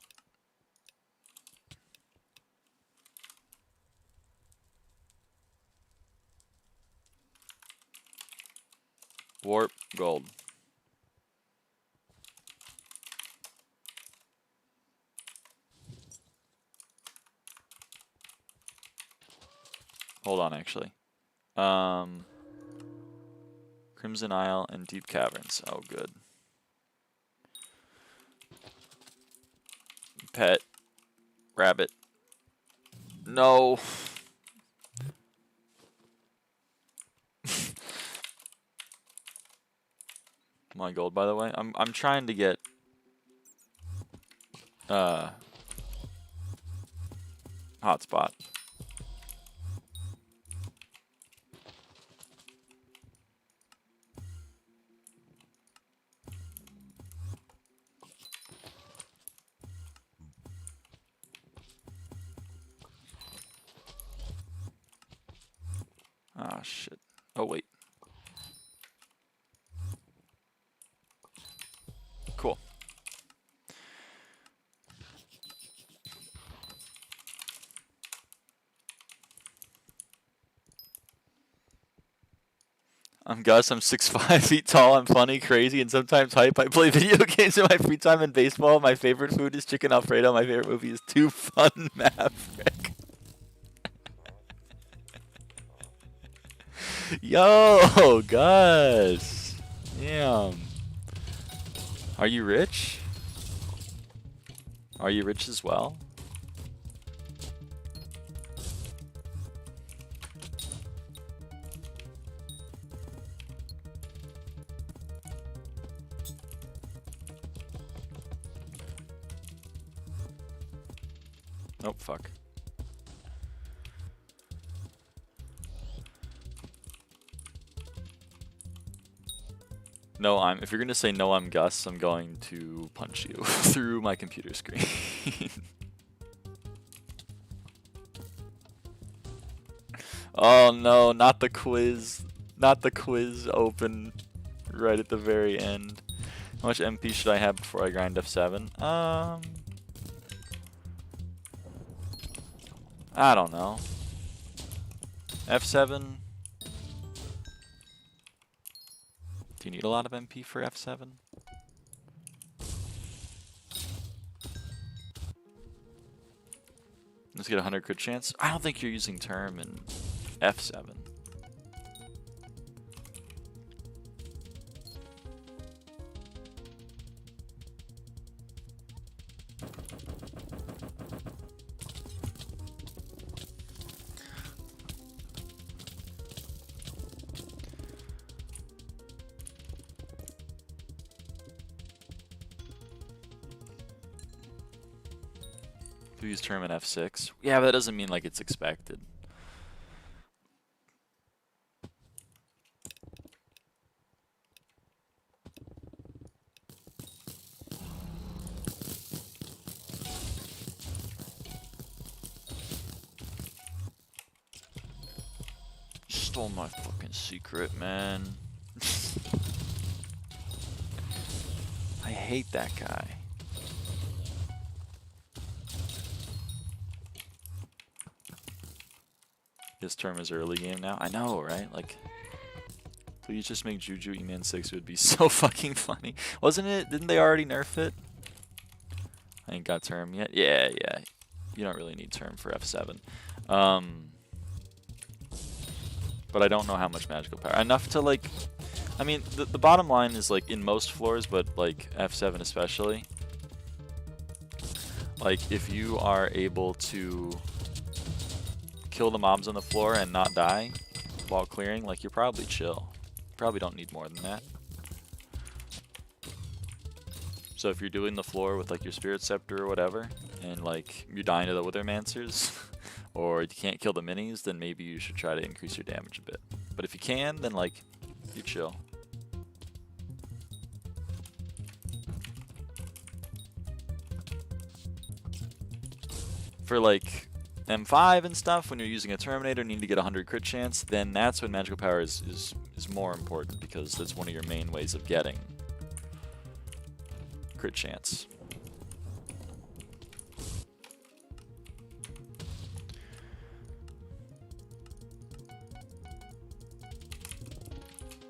Warp gold. Hold on, actually. Crimson Isle and Deep Caverns. Oh, good. Pet. Rabbit. No. My gold, by the way. I'm trying to get hotspot. Ah, shit. Oh, wait. Cool. I'm Gus. I'm 6'5" feet tall. I'm funny, crazy, and sometimes hype. I play video games in my free time and baseball. My favorite food is chicken Alfredo. My favorite movie is Too Fun Maverick. Yo, Gus. Damn. Are you rich? Are you rich as well? Oh, fuck. No, if you're gonna say no, I'm Gus, I'm going to punch you through my computer screen. Oh no, not the quiz. Not the quiz open right at the very end. How much MP should I have before I grind F7? I don't know. F7? Do you need a lot of MP for F7? Let's get a 100 crit chance. I don't think you're using term in F7. We use term in F6. Yeah, but that doesn't mean like it's expected. Stole my fucking secret, man. I hate that guy. His term is early game now. I know, right? Like, please just make Juju E-Man 6. It would be so fucking funny. Wasn't it? Didn't they already nerf it? I ain't got term yet. Yeah, yeah. You don't really need term for F7. But I don't know how much magical power. Enough to, like... I mean, the bottom line is, like, in most floors, but, like, F7 especially. Like, if you are able to kill the mobs on the floor and not die while clearing, like, you're probably chill. You probably don't need more than that. So if you're doing the floor with, like, your Spirit Scepter or whatever, and, like, you're dying to the Withermancers, or you can't kill the minis, then maybe you should try to increase your damage a bit. But if you can, then, like, you're chill. For, like, M5 and stuff, when you're using a Terminator and need to get a 100 crit chance, then that's when magical power is more important, because that's one of your main ways of getting crit chance.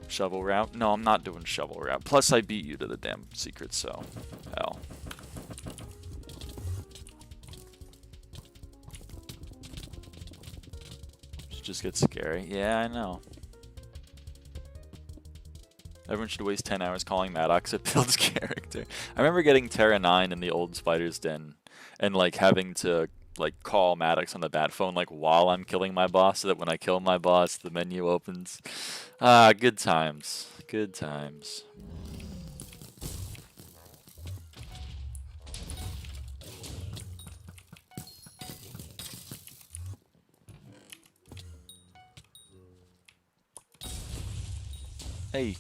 Shovel route? No, I'm not doing shovel route. Plus, I beat you to the damn secret, so hell. Just get scary. Yeah, I know. Everyone should waste 10 hours calling Maddox. It builds character. I remember getting Terra 9 in the old Spider's Den and like having to like call Maddox on the bat phone like while I'm killing my boss so that when I kill my boss the menu opens. Ah, good times. Good times. Hey.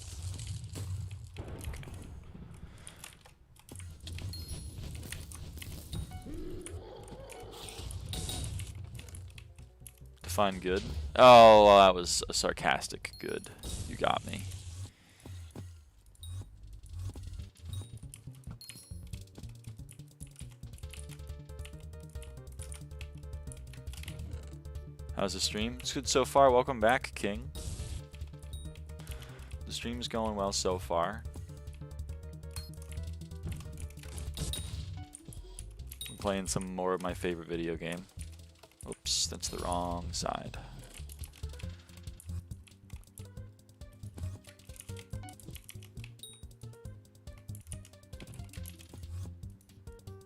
Define good. Oh, well, that was a sarcastic good. You got me. How's the stream? It's good so far. Welcome back, King. The stream's going well so far. I'm playing some more of my favorite video game. Oops, that's the wrong side.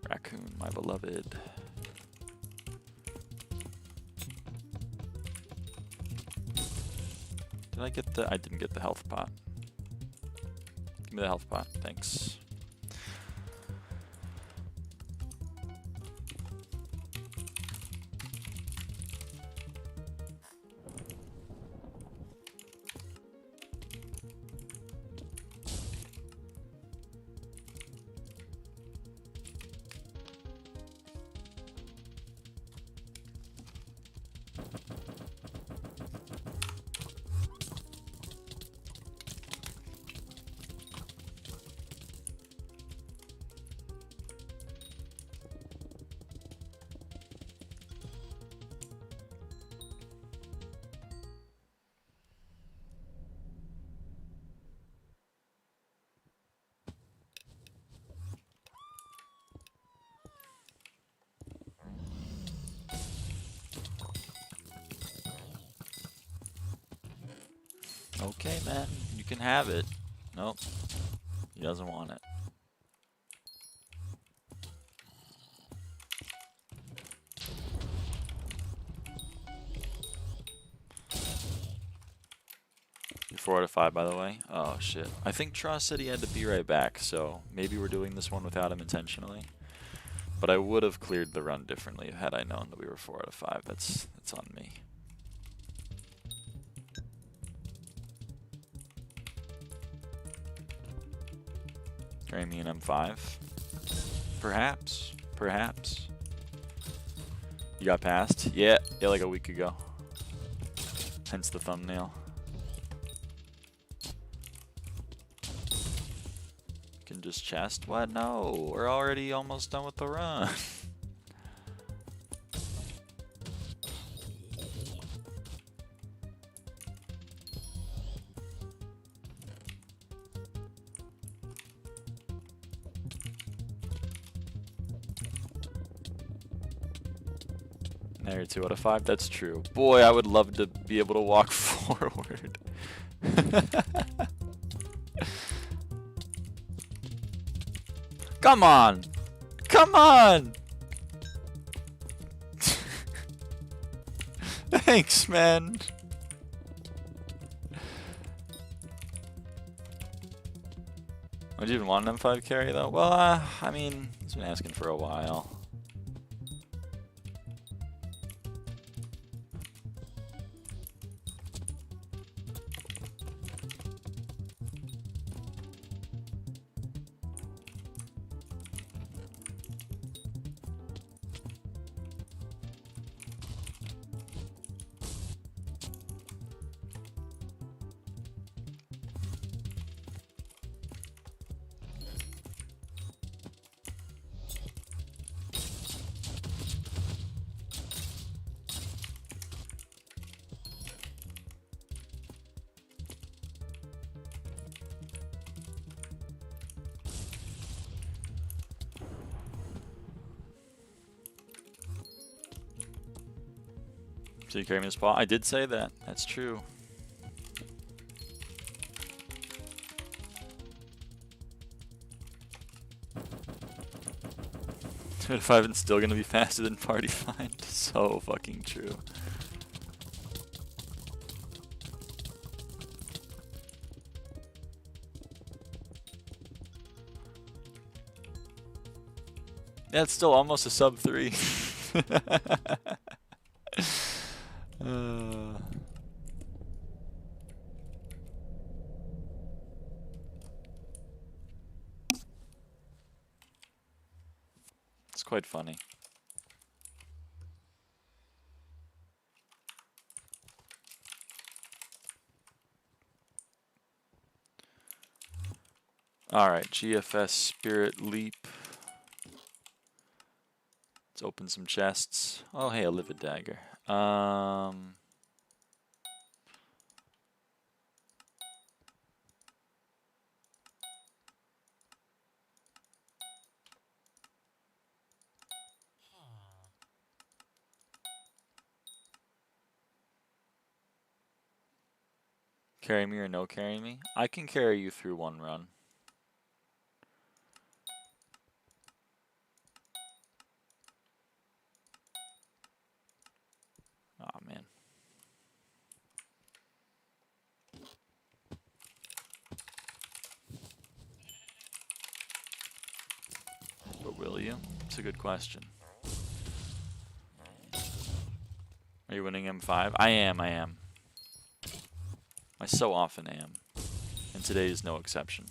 Raccoon, my beloved. Did I get the... I didn't get the health pot. Give me the health pot, thanks. Okay, man, you can have it. Nope, he doesn't want it. You're 4 out of 5, by the way. Oh, shit. I think Tross said he had to be right back, so maybe we're doing this one without him intentionally. But I would have cleared the run differently had I known that we were 4 out of 5. That's on me. Carry me an M5. Perhaps. Perhaps. You got passed? Yeah, like a week ago. Hence the thumbnail. Can just chest? What? No, we're already almost done with the run. Now you're 2 out of 5. That's true. Boy, I would love to be able to walk forward. Come on! Come on! Thanks, man. Would you even want an M5 carry, though? Well, I mean, he's been asking for a while. So you carry me a spot? I did say that. That's true. If I'm still gonna be faster than Party Find. So fucking true. Yeah, it's still almost a sub 3. It's quite funny. Alright, GFS Spirit Leap. Let's open some chests. Oh, hey, a Livid Dagger. Carry me or no carry me? I can carry you through one run. Oh man. But will you? It's a good question. Are you winning M5? I am. I so often am. And today is no exception.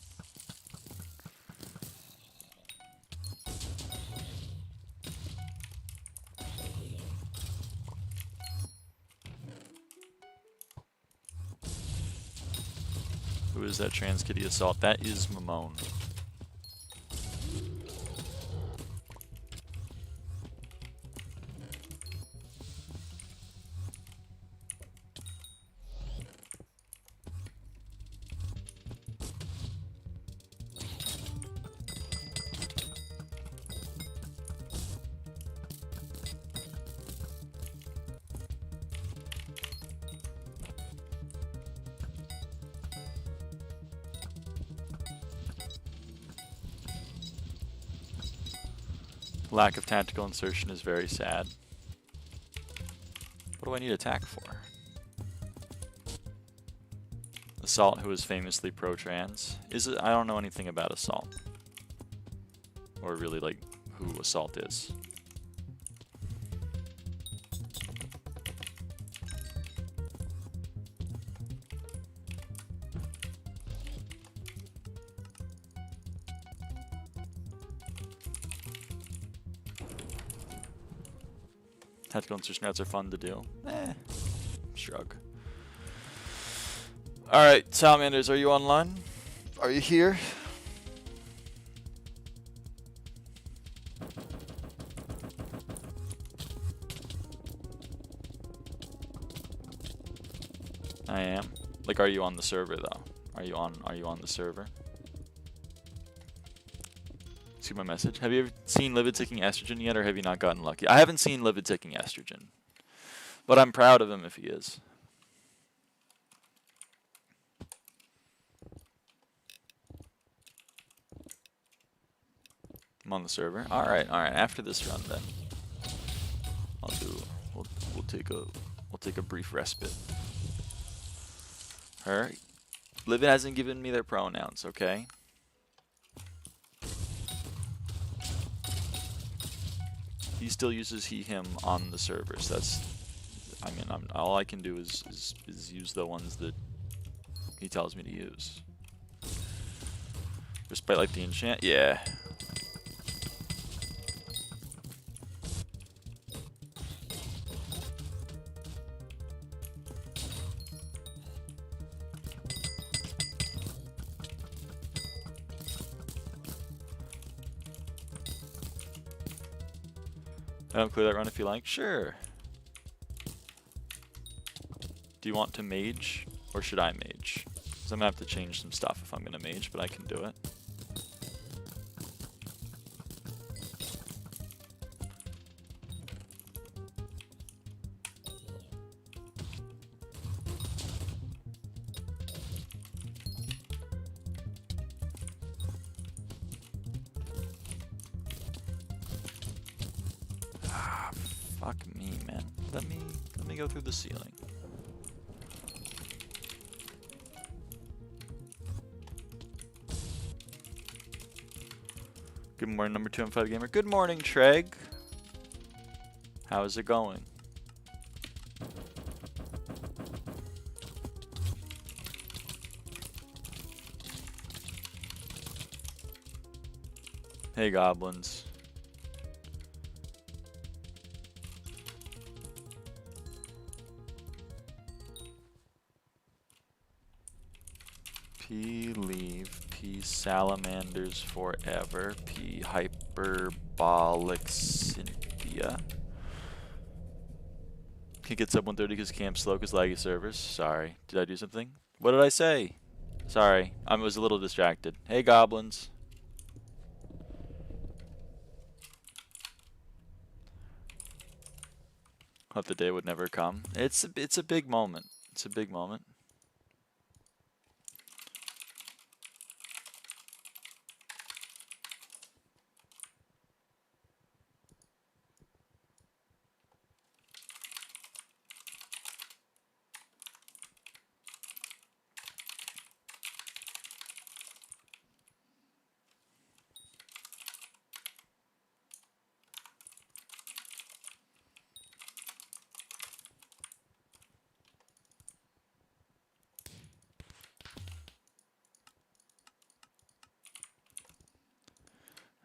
Who is that trans kitty assault? That is Mamone. Lack of tactical insertion is very sad. What do I need attack for? Assault, who is famously pro-trans. Is it? I don't know anything about Assault. Or really, like, who Assault is. Tactical insertion routes are fun to do. Shrug. Alright, Salamanders, are you online? Are you here? I am. Like, are you on the server though? Are you on the server? See my message? Have you ever seen Livid Ticking Estrogen yet, or have you not gotten lucky? I haven't seen Livid Ticking Estrogen, but I'm proud of him if he is. I'm on the server. All right. After this run, then we'll take a brief respite. Her, Livid hasn't given me their pronouns, okay? He still uses he, him on the server, so that's, I mean, all I can do is use the ones that he tells me to use. Respite like the enchant? Yeah. I don't clear that run if you like. Sure. Do you want to mage, or should I mage? Because I'm going to have to change some stuff if I'm going to mage, but I can do it. Fuck me, man. Let me go through the ceiling. Good morning, number 2 M5 gamer. Good morning, Treg. How's it going? Hey, goblins. P leave, P salamanders forever, P hyperbolic Cynthia. He gets up 1:30 because camp slow because laggy servers. Sorry, did I do something? What did I say? Sorry, I was a little distracted. Hey, goblins. Hope the day would never come. It's a big moment. It's a big moment.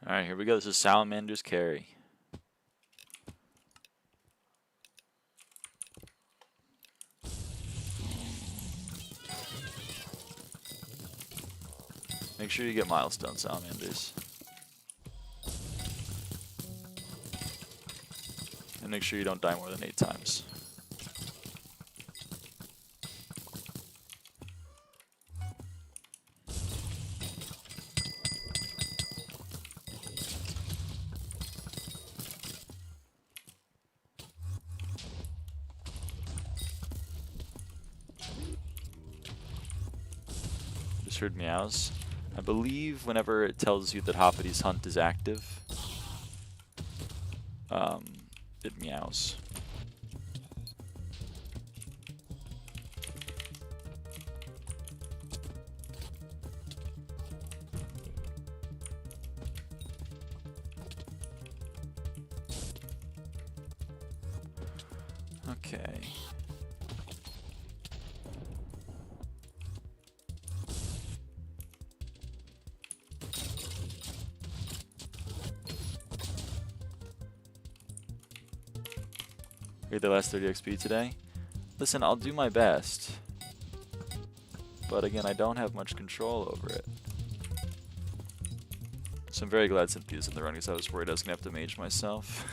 Alright, here we go. This is Salamander's carry. Make sure you get milestone salamanders. And make sure you don't die more than 8 times. Just heard meows. I believe whenever it tells you that Hoppity's hunt is active, it meows. Okay. Get the last 30 XP today. Listen, I'll do my best. But again, I don't have much control over it. So I'm very glad Cynthia's in the run because I was worried I was going to have to mage myself.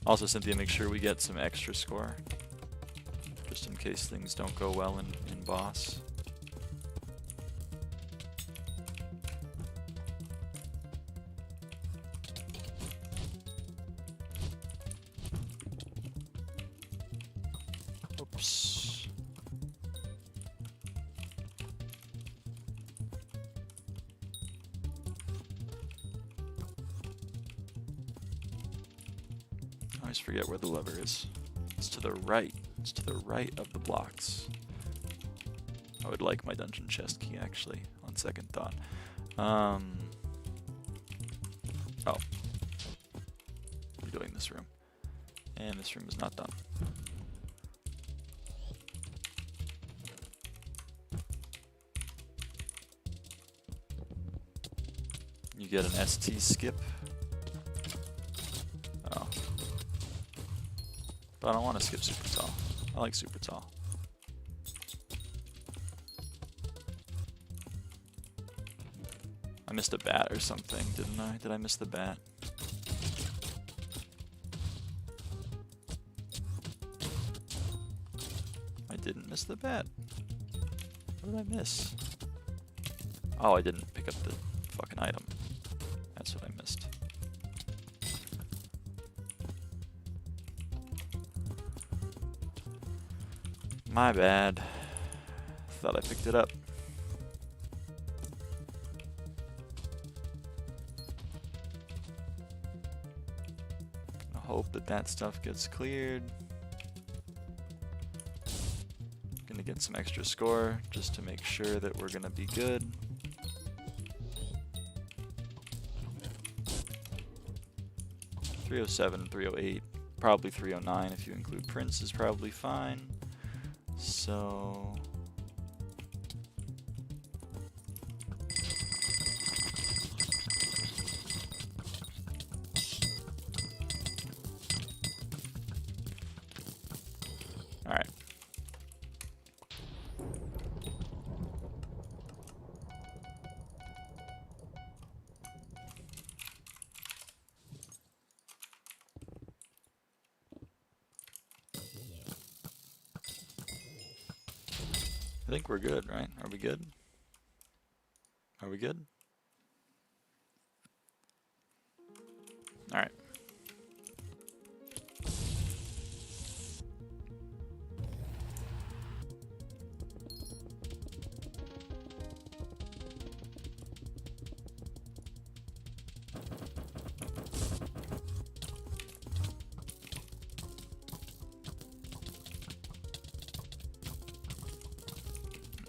Also, Cynthia, make sure we get some extra score. Just in case things don't go well in boss. Oops. I always forget where the lever is. It's to the right. It's to the right of the blocks. I would like my dungeon chest key, actually, on second thought. Oh. I'm doing this room. And this room is not done. You get an ST skip. Oh. But I don't want to skip super tall. I like super tall. I missed a bat or something, didn't I? Did I miss the bat? I didn't miss the bat. What did I miss? Oh, I didn't pick up the fucking item. That's what I missed. My bad. Thought I picked it up. I hope that that stuff gets cleared. Gonna get some extra score just to make sure that we're gonna be good. .307, 308, probably 309 if you include Prince is probably fine. So all right. I think we're good, right? Are we good? Are we good? All right.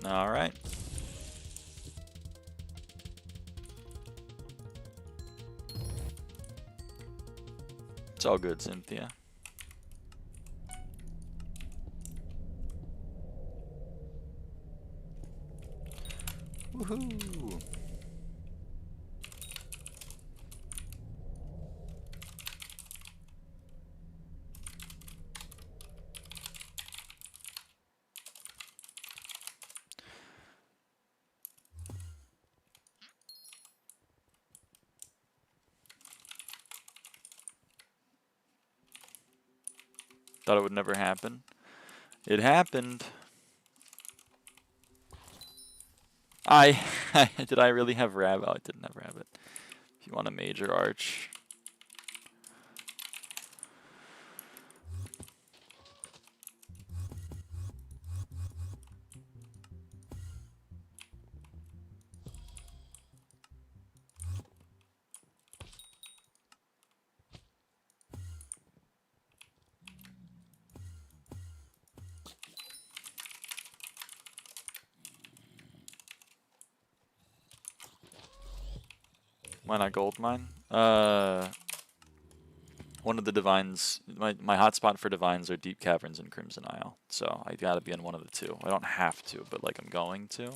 All right. It's all good, Cynthia. Woohoo! Thought it would never happen. It happened. Did I really have rabbit? Oh, I didn't have rabbit. If you want a major arch. Why not gold mine? One of the divines, my hotspot for divines are Deep Caverns and Crimson Isle. So I gotta be in one of the two. I don't have to, but like I'm going to.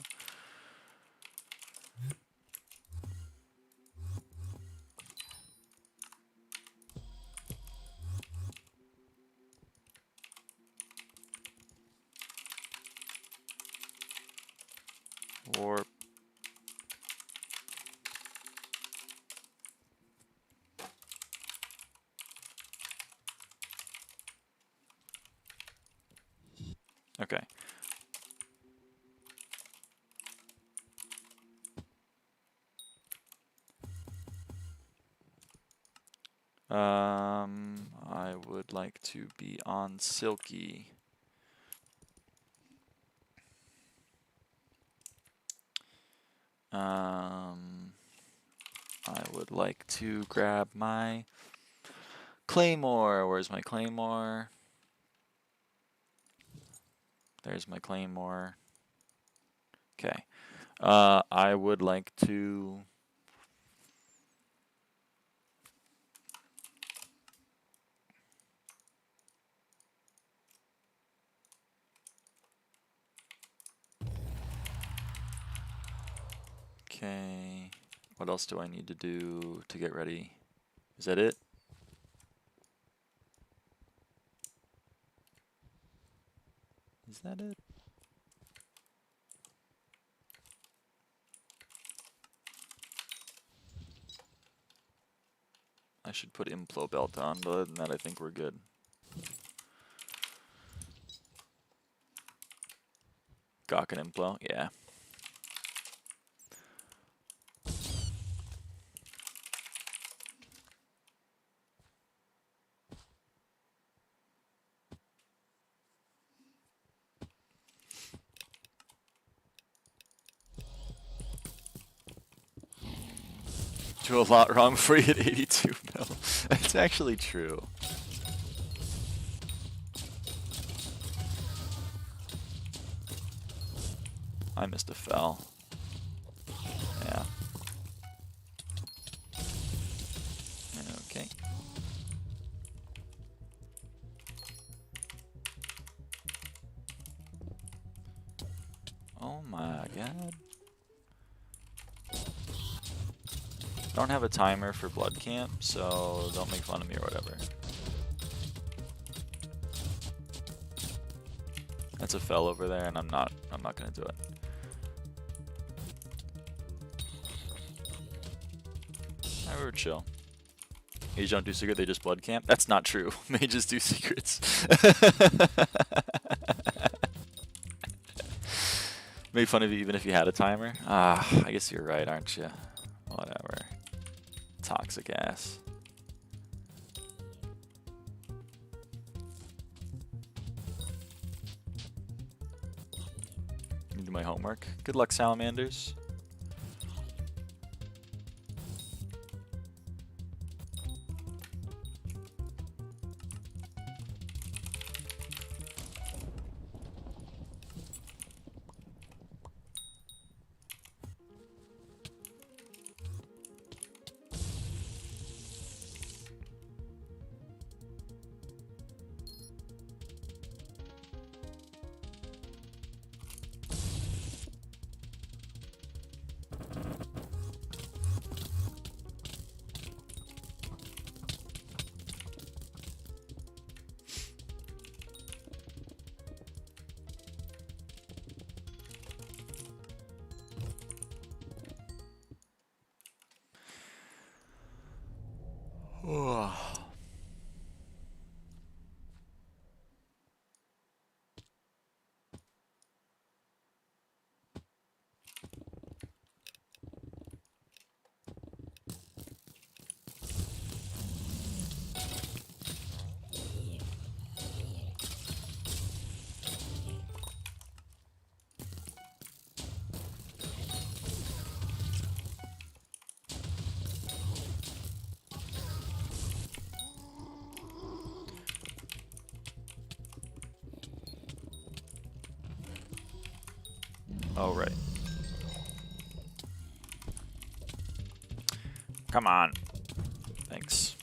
Warp. Okay. I would like to be on Silky. I would like to grab my Claymore. Where's my Claymore? There's my Claymore. Okay. I would like to... Okay. What else do I need to do to get ready? Is that it? Is that it? I should put Implo Belt on, but other than that, I think we're good. Gawk and Implo, yeah. Do a lot wrong for you at 82 mil. That's actually true. I missed a fell. Yeah. Okay. Oh my god. I don't have a timer for blood camp, so don't make fun of me or whatever. That's a fell over there, and I'm not gonna do it. Alright, we're chill. Mages don't do secret, they just blood camp? That's not true. Mages do secrets. Made fun of you even if you had a timer? Ah, I guess you're right, aren't you? Whatever. Toxic ass. Do my homework. Good luck, salamanders. Oh, right. Come on. Thanks.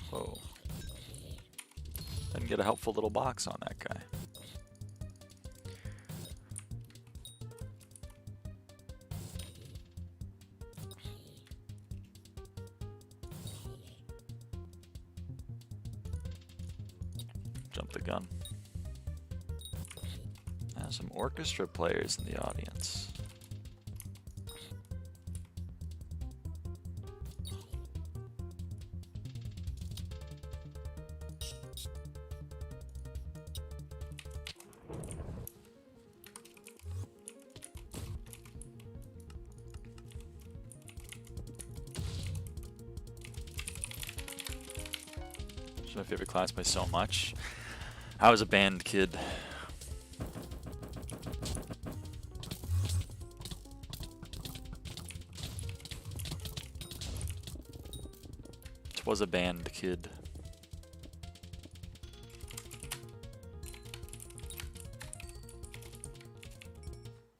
Whoa. Didn't get a helpful little box on that guy. Jump the gun. Some orchestra players in the audience. It's my favorite class by so much. I was a band kid. Was a band kid.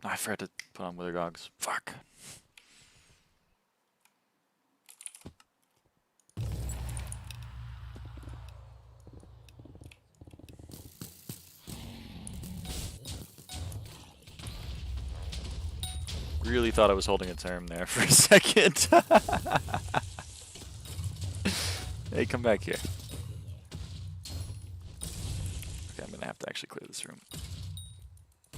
Oh, I forgot to put on wither gogs. Fuck. Really thought I was holding a term there for a second. Hey, come back here. Okay, I'm gonna have to actually clear this room.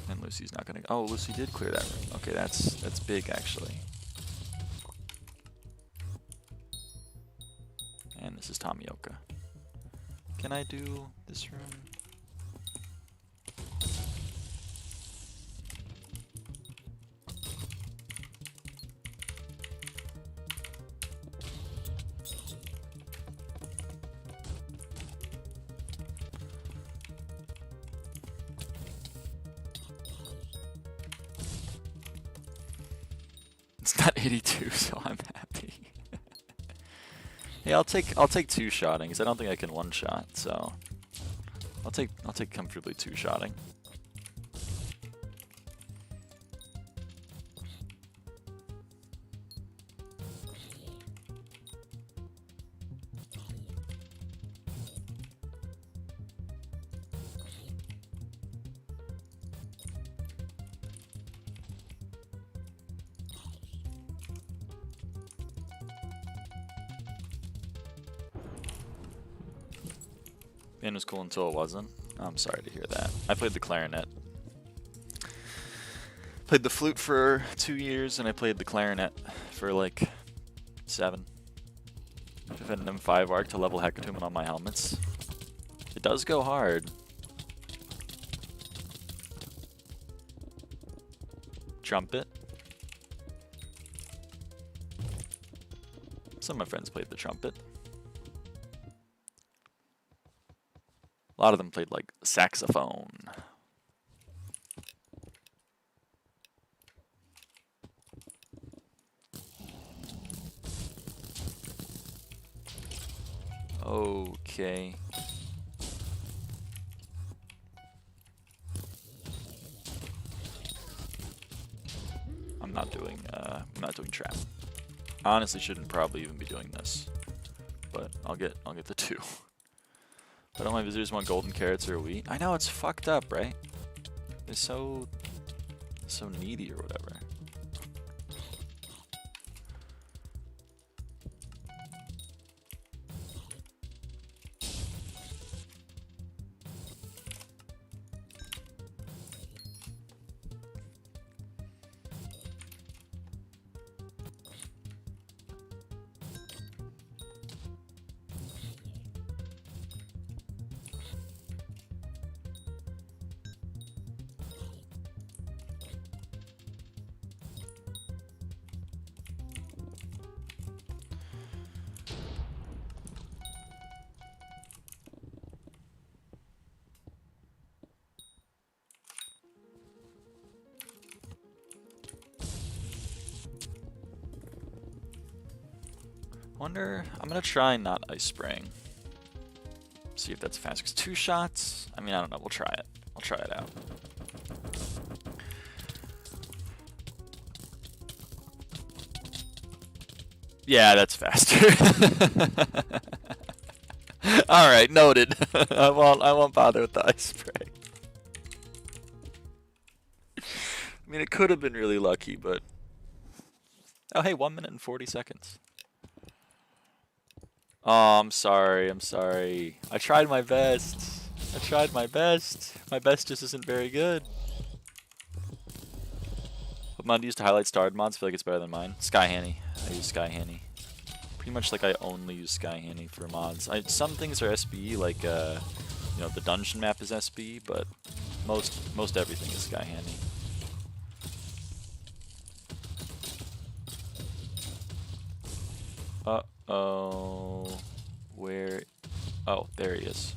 And Lucy's not gonna. Oh, Lucy did clear that room. Okay, that's big actually. And this is Tomioka. Can I do this room? It's not 82, so I'm happy. Hey, I'll take two-shotting, because I don't think I can one-shot, so I'll take comfortably two-shotting. Band was cool until it wasn't. I'm sorry to hear that. I played the clarinet. Played the flute for 2 years, and I played the clarinet for like 7. I've had an M5 arc to level Hecatoon on my helmets. It does go hard. Trumpet. Some of my friends played the trumpet. A lot of them played like saxophone. Okay. I'm not doing trap. I honestly shouldn't probably even be doing this, but I'll get the 2. But all my visitors want golden carrots or wheat. I know, it's fucked up, right? They're so needy or whatever. Wonder, I'm gonna try not ice spraying. See if that's fast. 'Cause 2 shots? I mean, I don't know. We'll try it. I'll try it out. Yeah, that's faster. All right, noted. I won't bother with the ice spray. I mean, it could have been really lucky, but oh, hey, 1 minute and 40 seconds. Oh, I'm sorry. I'm sorry. I tried my best. I tried my best. My best just isn't very good. What mod do you use to highlight starred mods? I feel like it's better than mine. SkyHanni. I use SkyHanni. Pretty much like I only use SkyHanni for mods. Some things are SBE, like you know, the dungeon map is SBE, but most everything is SkyHanni. Uh-oh. Where? Oh, there he is.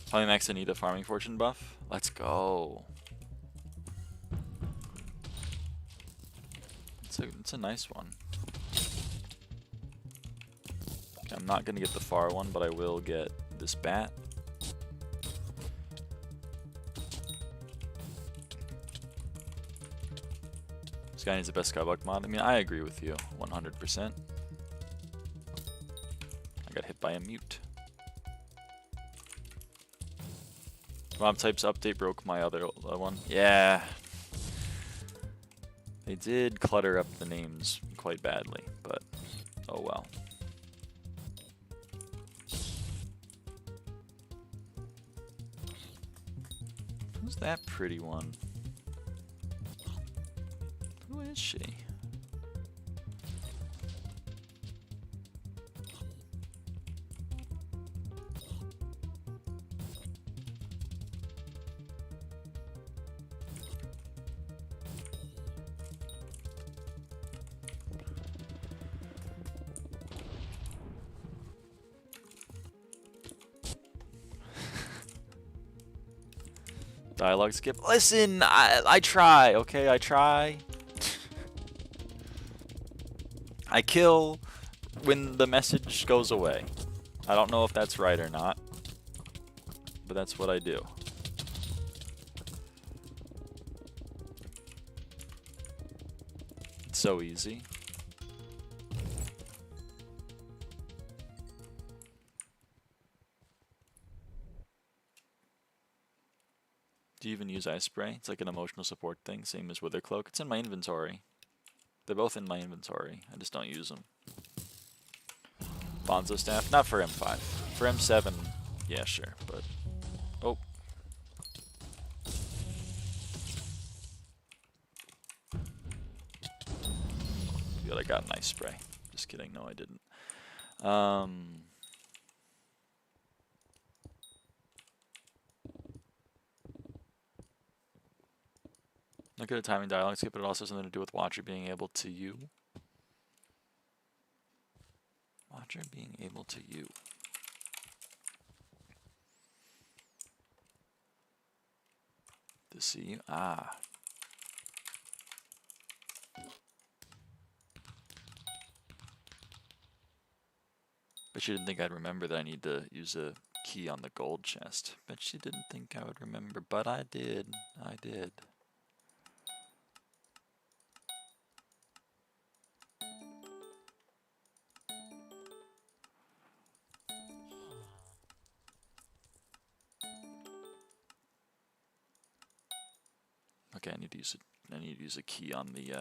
Polymax Anita farming fortune buff. Let's go. It's a nice one. Okay, I'm not gonna get the far one, but I will get this bat. SkyHanni's the best SkyBlock mod. I mean, I agree with you 100%. I got hit by a mute. Mob types update broke my other one. Yeah. They did clutter up the names quite badly, but oh well. Who's that pretty one? Who is she? Dialogue skip. Listen, I try, okay? I try. I kill when the message goes away. I don't know if that's right or not, but that's what I do. It's so easy. Do you even use ice spray? It's like an emotional support thing, same as Wither Cloak. It's in my inventory. They're both in my inventory. I just don't use them. Bonzo staff, not for M5. For M7, yeah, sure, but oh. Good, I got an ice spray. Just kidding, no I didn't. Not good at timing dialogue skip, but it also has something to do with Watcher being able to you. Watcher being able to you. To see you? Ah. Bet you didn't think I'd remember that I need to use a key on the gold chest. Bet you didn't think I would remember, but I did. I did. Okay, I need to use a key on the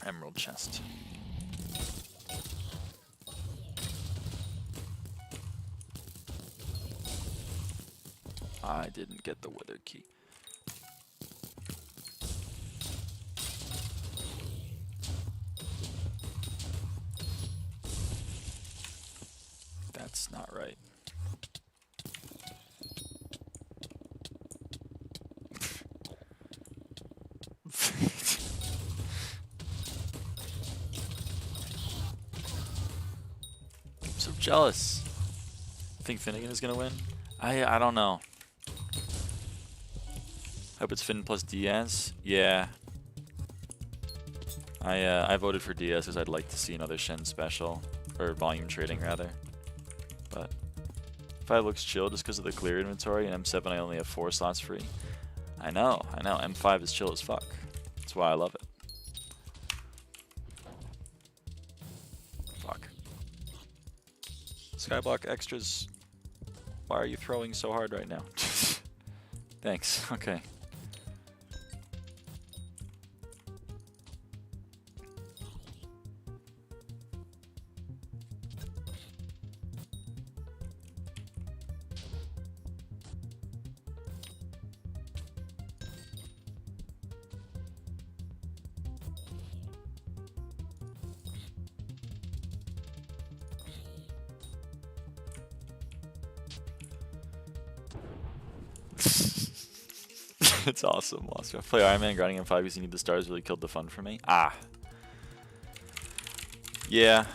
emerald chest. I didn't get the wither key. That's not right. I'm so jealous. Think Finnegan is gonna win? I don't know. Hope it's Finn plus Diaz. Yeah. I voted for Diaz because I'd like to see another Shen special. Or volume trading, rather. But 5 looks chill just because of the clear inventory, and M7 I only have 4 slots free. I know. M5 is chill as fuck. That's why I love it. Fuck. SkyBlock Extras. Why are you throwing so hard right now? Thanks. Okay. It's awesome. Lost. I play Iron Man grinding M5 because you need the stars really killed the fun for me. Ah. Yeah.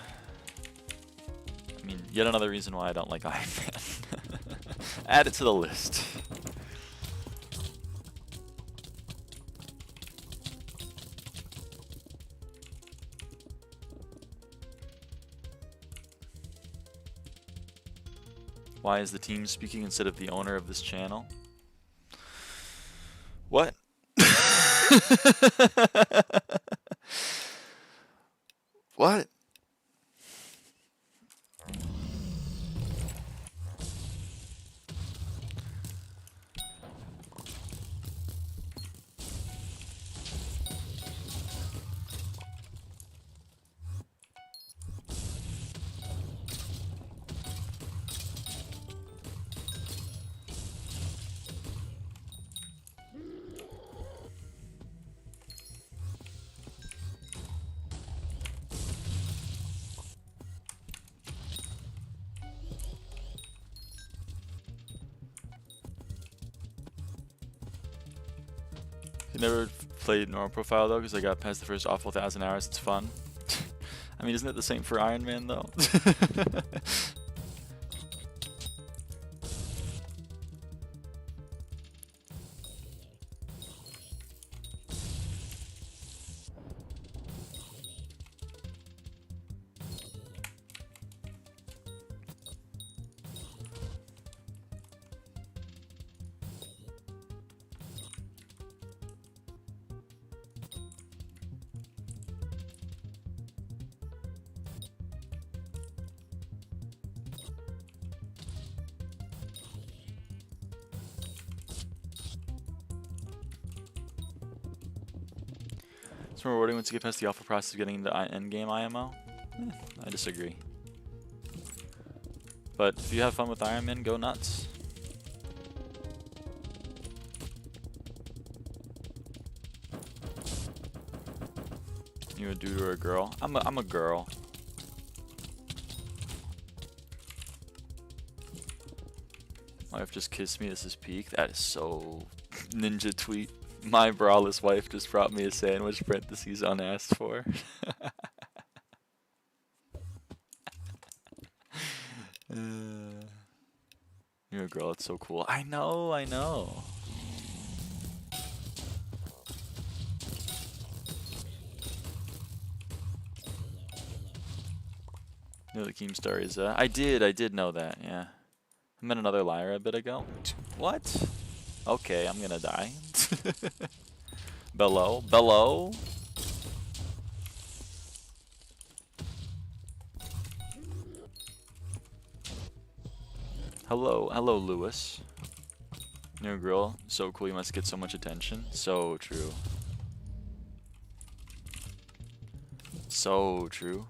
I mean, yet another reason why I don't like Iron Man. Add it to the list. Why is the team speaking instead of the owner of this channel? What? What? You never played normal profile though, because I got past the first awful 1,000 hours. It's fun. I mean, isn't it the same for Iron Man though? It's more rewarding once you get past the alpha process of getting into endgame IMO. I disagree. But if you have fun with Iron Man, go nuts. You a dude or a girl? I'm a girl. My wife just kissed me. This is peak. That is so ninja tweet. My braless wife just brought me a sandwich, parentheses unasked for. You're a girl, it's so cool. I know. You know the Keemstar is, I did know that, yeah. I met another Lyra a bit ago. What? Okay, I'm gonna die. Below. Hello, Lewis. New girl, so cool. You must get so much attention. So true. So true.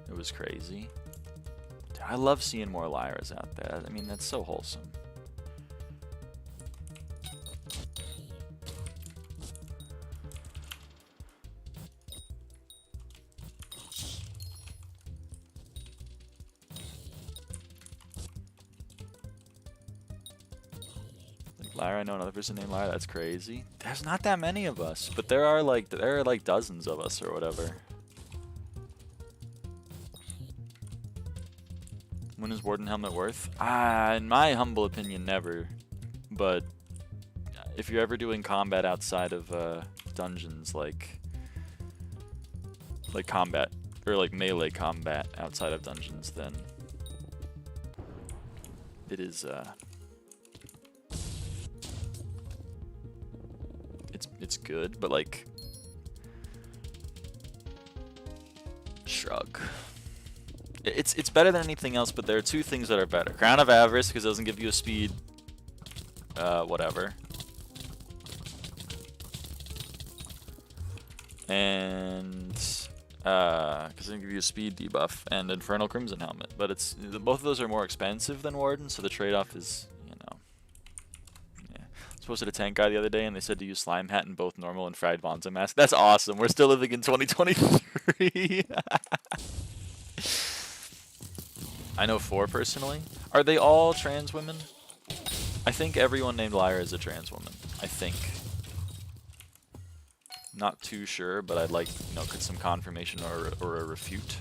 It was crazy. Dude, I love seeing more Lyras out there. I mean, that's so wholesome. Lyra, I know another person named Lyra. That's crazy. There's not that many of us, but there are like dozens of us or whatever. When is Warden Helmet worth? In my humble opinion, never. But if you're ever doing combat outside of dungeons, like combat or like melee combat outside of dungeons, then it is it's good, but like shrug. It's better than anything else, but there are two things that are better. Crown of Avarice, because it doesn't give you a speed whatever. And because it doesn't give you a speed debuff, and Infernal Crimson Helmet. But it's both of those are more expensive than Warden, so the trade-off is, you know, yeah. I posted a tank guy the other day, and they said to use Slime Hat in both normal and Fried Bonza Mask. That's awesome. We're still living in 2023. I know 4 personally. Are they all trans women? I think everyone named Lyra is a trans woman. I think. Not too sure, but I'd like, you know, could some confirmation or a refute?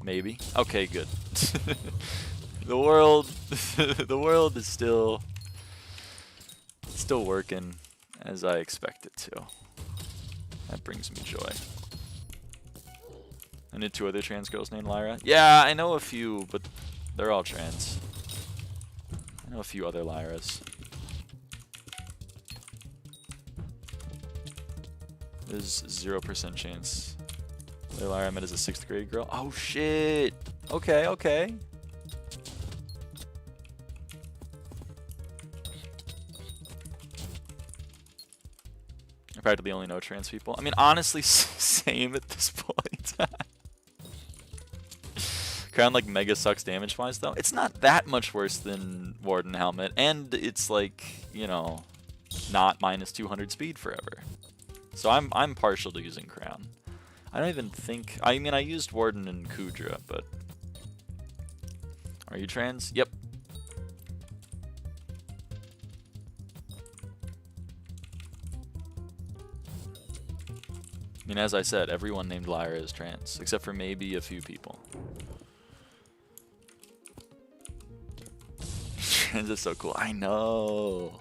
Maybe. Okay, good. The world is still working as I expect it to. That brings me joy. I knew 2 other trans girls named Lyra. Yeah, I know a few, but they're all trans. I know a few other Lyras. There's 0% chance. Lyra I met as a 6th grade girl. Oh shit! Okay, okay. I practically only know trans people. I mean, honestly, same at this point. Crown like mega sucks damage wise though. It's not that much worse than Warden Helmet, and it's like, you know, not minus 200 speed forever. So I'm partial to using Crown. I don't even think, I mean, I used Warden and Kudra, but are you trans? Yep. I mean, as I said, everyone named Lyra is trans, except for maybe a few people. Trans is so cool. I know.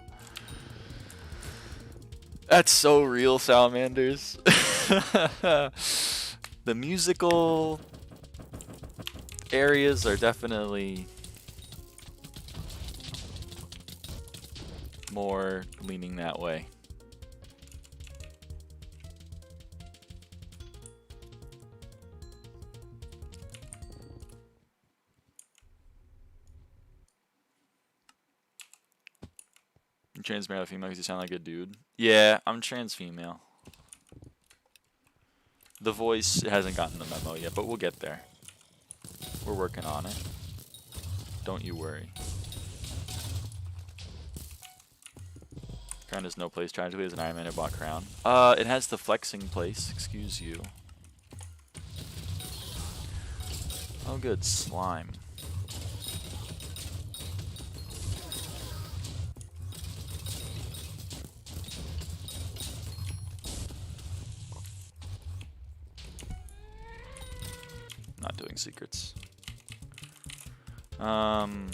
That's so real, Salamanders. The musical areas are definitely more leaning that way. Trans male or female because you sound like a dude. Yeah, I'm trans female. The voice hasn't gotten the memo yet, but we'll get there. We're working on it. Don't you worry. Crown has no place. Tragically, as an Iron Man, I bought Crown. It has the flexing place. Excuse you. Oh, good. Slime. Not doing secrets. I'm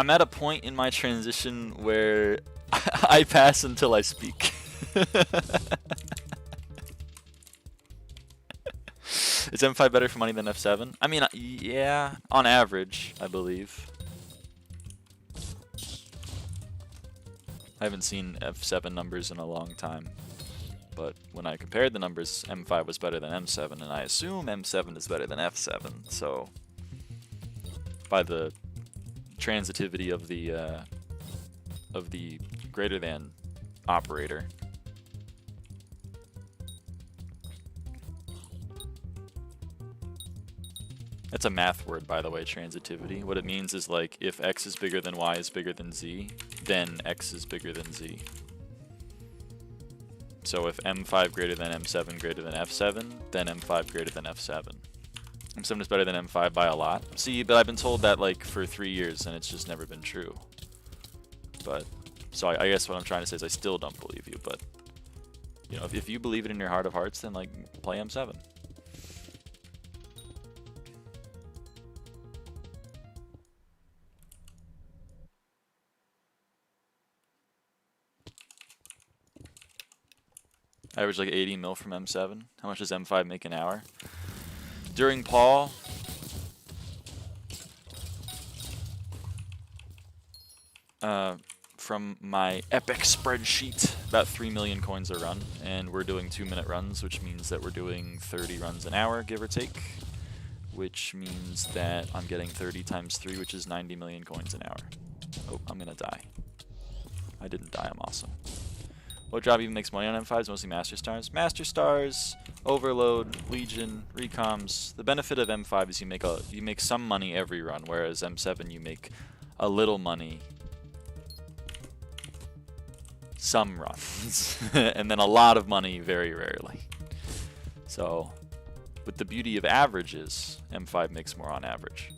at a point in my transition where I pass until I speak. Is M5 better for money than F7? I mean, yeah, on average, I believe. I haven't seen F7 numbers in a long time, but when I compared the numbers, M5 was better than M7, and I assume M7 is better than F7, so by the transitivity of the greater than operator. That's a math word, by the way, transitivity. What it means is, like, if X is bigger than Y is bigger than Z, then X is bigger than Z. So if M5 greater than M7 greater than F7, then M5 greater than F7. M7 is better than M5 by a lot. See, but I've been told that, like, for 3 years, and it's just never been true. But, so I guess what I'm trying to say is I still don't believe you, but You know, if you believe it in your heart of hearts, then like play M7. Average like 80 mil from M7. How much does M5 make an hour? During Paul, from my epic spreadsheet, about 3 million coins a run, and we're doing 2-minute runs, which means that we're doing 30 runs an hour, give or take, which means that I'm getting 30 times 3, which is 90 million coins an hour. Oh, I'm gonna die. I didn't die, I'm awesome. What job even makes money on M5s? Mostly Master Stars. Master Stars, Overload, Legion, Recoms. The benefit of M5 is you make some money every run, whereas M7 you make a little money some runs, and then a lot of money very rarely. So, with the beauty of averages, M5 makes more on average.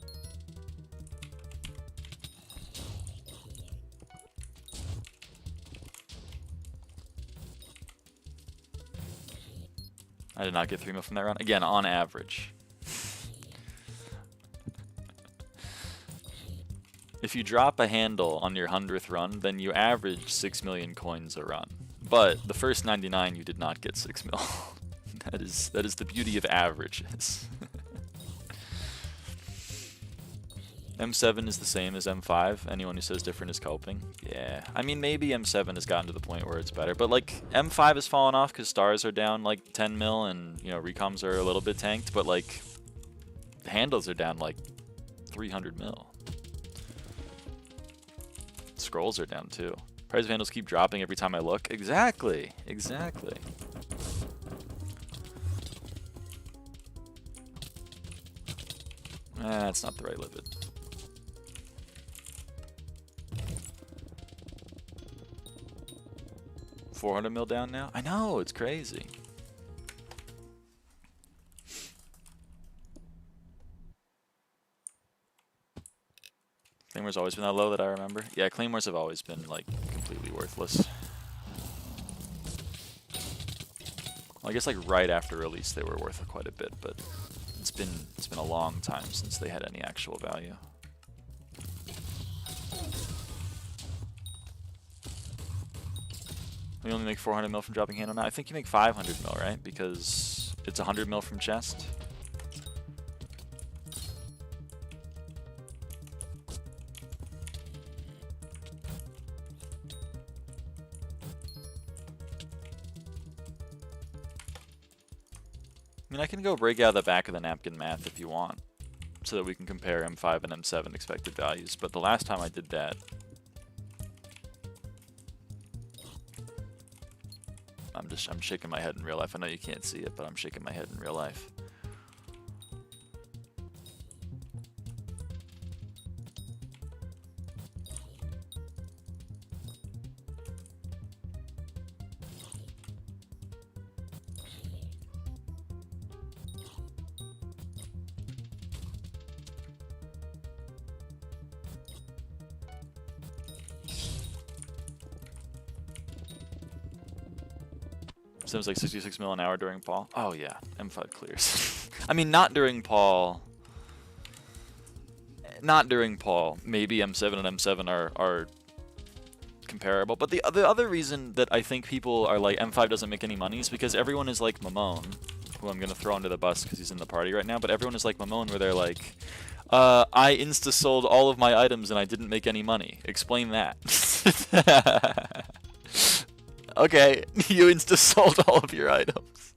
I did not get 3 mil from that run. Again, on average. If you drop a handle on your 100th run, then you average 6 million coins a run. But the first 99, you did not get 6 mil. That is the beauty of averages. M7 is the same as M5. Anyone who says different is coping. Yeah, I mean, maybe M7 has gotten to the point where it's better, but like M5 has fallen off because stars are down like 10 mil and, you know, recoms are a little bit tanked, but like handles are down like 300 mil. Scrolls are down too. Price of handles keep dropping every time I look. Exactly, exactly. That's not the right limit. $400 mil down now? I know, it's crazy. Claymore's always been that low that I remember. Yeah, Claymores have always been like completely worthless. Well, I guess like right after release they were worth quite a bit, but it's been a long time since they had any actual value. We only make 400 mil from dropping handle now. I think you make 500 mil, right? Because it's 100 mil from chest. I mean, I can go break out the back of the napkin math if you want, so that we can compare M5 and M7 expected values. But the last time I did that, I'm shaking my head in real life. I know you can't see it, but I'm shaking my head in real life. Seems like 66 mil an hour during Paul. Oh yeah, M5 clears. I mean, not during Paul. Not during Paul. Maybe M7 and M7 are comparable. But the other reason that I think people are like M5 doesn't make any money is because everyone is like Mamone, who I'm gonna throw under the bus because he's in the party right now. But everyone is like Mamone, where they're like, I insta sold all of my items and I didn't make any money. Explain that. Okay, you insta-sold all of your items.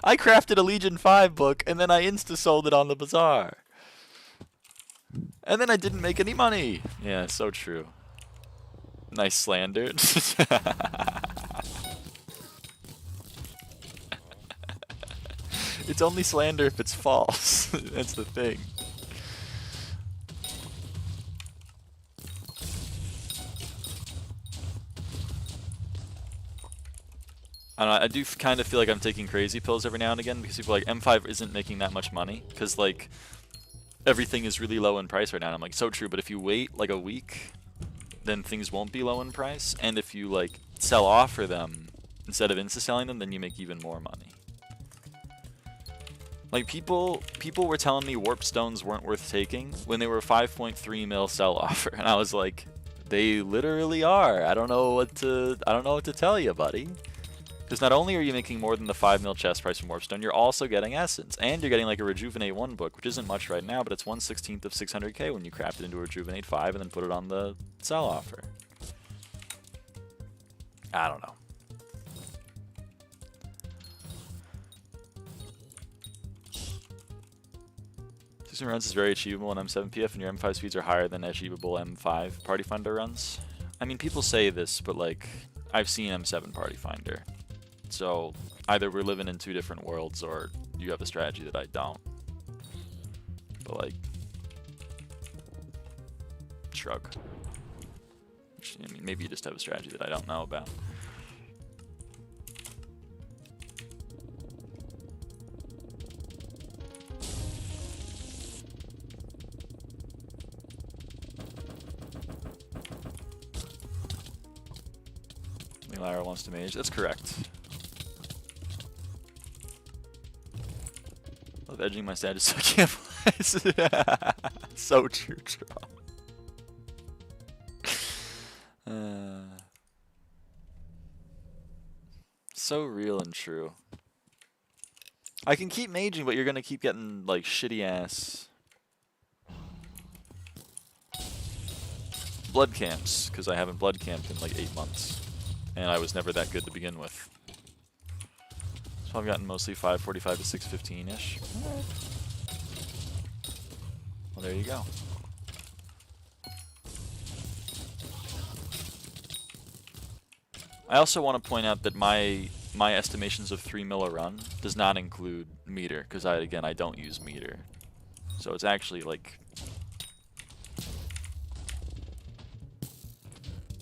I crafted a Legion 5 book, and then I insta-sold it on the bazaar. And then I didn't make any money. Yeah, so true. Nice slander. It's only slander if it's false. That's the thing. I don't know, I do kind of feel like I'm taking crazy pills every now and again because people are like, M5 isn't making that much money because like everything is really low in price right now. And I'm like, so true, but if you wait like a week, then things won't be low in price. And if you like sell off for them instead of insta-selling them, then you make even more money. Like, people were telling me warp stones weren't worth taking when they were 5.3 mil sell offer, and I was like, they literally are. I don't know what to tell you, buddy. Because not only are you making more than the 5 mil chest price from warp stone, you're also getting essence, and you're getting like a rejuvenate 1 book, which isn't much right now, but it's 1/16 of 600k when you craft it into a rejuvenate 5 and then put it on the sell offer. I don't know. System runs is very achievable in M7 PF, and your M5 speeds are higher than achievable M5 Party Finder runs. I mean, people say this, but like, I've seen M7 Party Finder. So either we're living in 2 different worlds, or you have a strategy that I don't. But like, shrug. I mean, maybe you just have a strategy that I don't know about. Lyra wants to mage. That's correct. Love edging my status so I can't play. So true, so real and true. I can keep maging, but you're gonna keep getting like shitty ass blood camps, because I haven't blood camped in like 8 months. And I was never that good to begin with. So I've gotten mostly 545 to 615-ish. Well, there you go. I also want to point out that my estimations of 3 mil a run does not include meter, because I don't use meter. So it's actually like,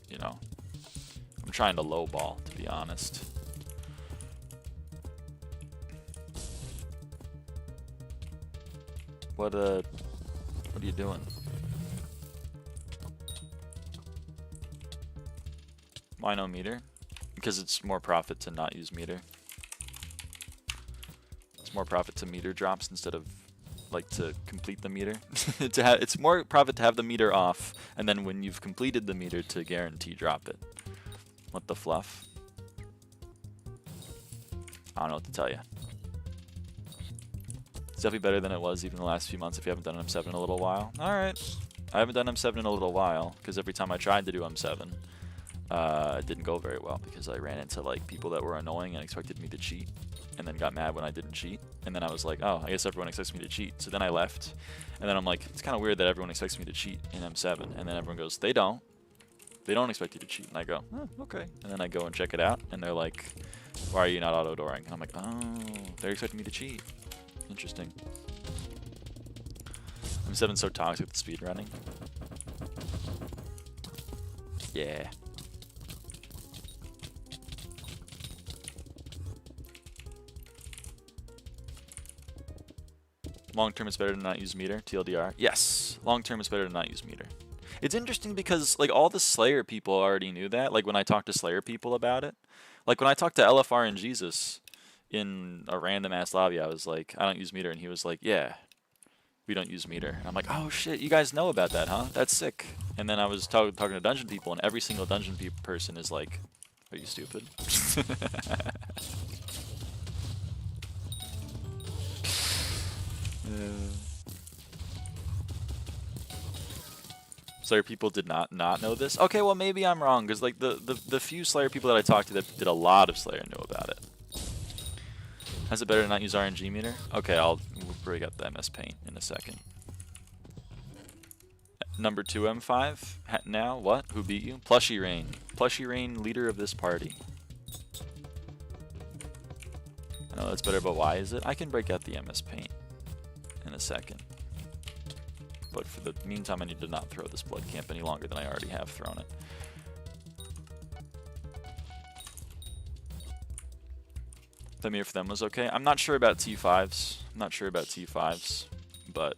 you know, I'm trying to lowball, to be honest. What are you doing? Why no meter? Because it's more profit to not use meter. It's more profit to meter drops instead of like to complete the meter. It's more profit to have the meter off, and then when you've completed the meter to guarantee drop it. What the fluff? I don't know what to tell you. It's definitely better than it was even the last few months if you haven't done M7 in a little while. Alright. I haven't done M7 in a little while, because every time I tried to do M7, it didn't go very well, because I ran into like people that were annoying and expected me to cheat, and then got mad when I didn't cheat. And then I was like, oh, I guess everyone expects me to cheat. So then I left, and then I'm like, it's kind of weird that everyone expects me to cheat in M7. And then everyone goes, they don't. They don't expect you to cheat. And I go, oh, okay. And then I go and check it out, and they're like, why are you not auto-dooring? And I'm like, oh, they're expecting me to cheat. Interesting. M7's so toxic with speed running. Yeah. Long term is better to not use meter, TLDR. Yes, long term is better to not use meter. It's interesting because like all the Slayer people already knew that. Like when I talked to Slayer people about it, like when I talked to LFR and Jesus in a random ass lobby, I was like, I don't use meter, and he was like, yeah, we don't use meter. And I'm like, oh shit, you guys know about that, huh? That's sick. And then I was talking to dungeon people, and every single dungeon person is like, are you stupid? Slayer people did not know this. Okay, well maybe I'm wrong, because like the few Slayer people that I talked to that did a lot of Slayer knew about it. Is it better to not use RNG meter? Okay, we'll break up the MS Paint in a second. Number 2 M5 now. What? Who beat you? Plushierain. Plushierain, leader of this party. I know that's better, but why is it? I can break out the MS Paint in a second. But for the meantime, I need to not throw this blood camp any longer than I already have thrown it. The mirror for them was okay. I'm not sure about T5s. I'm not sure about T5s, but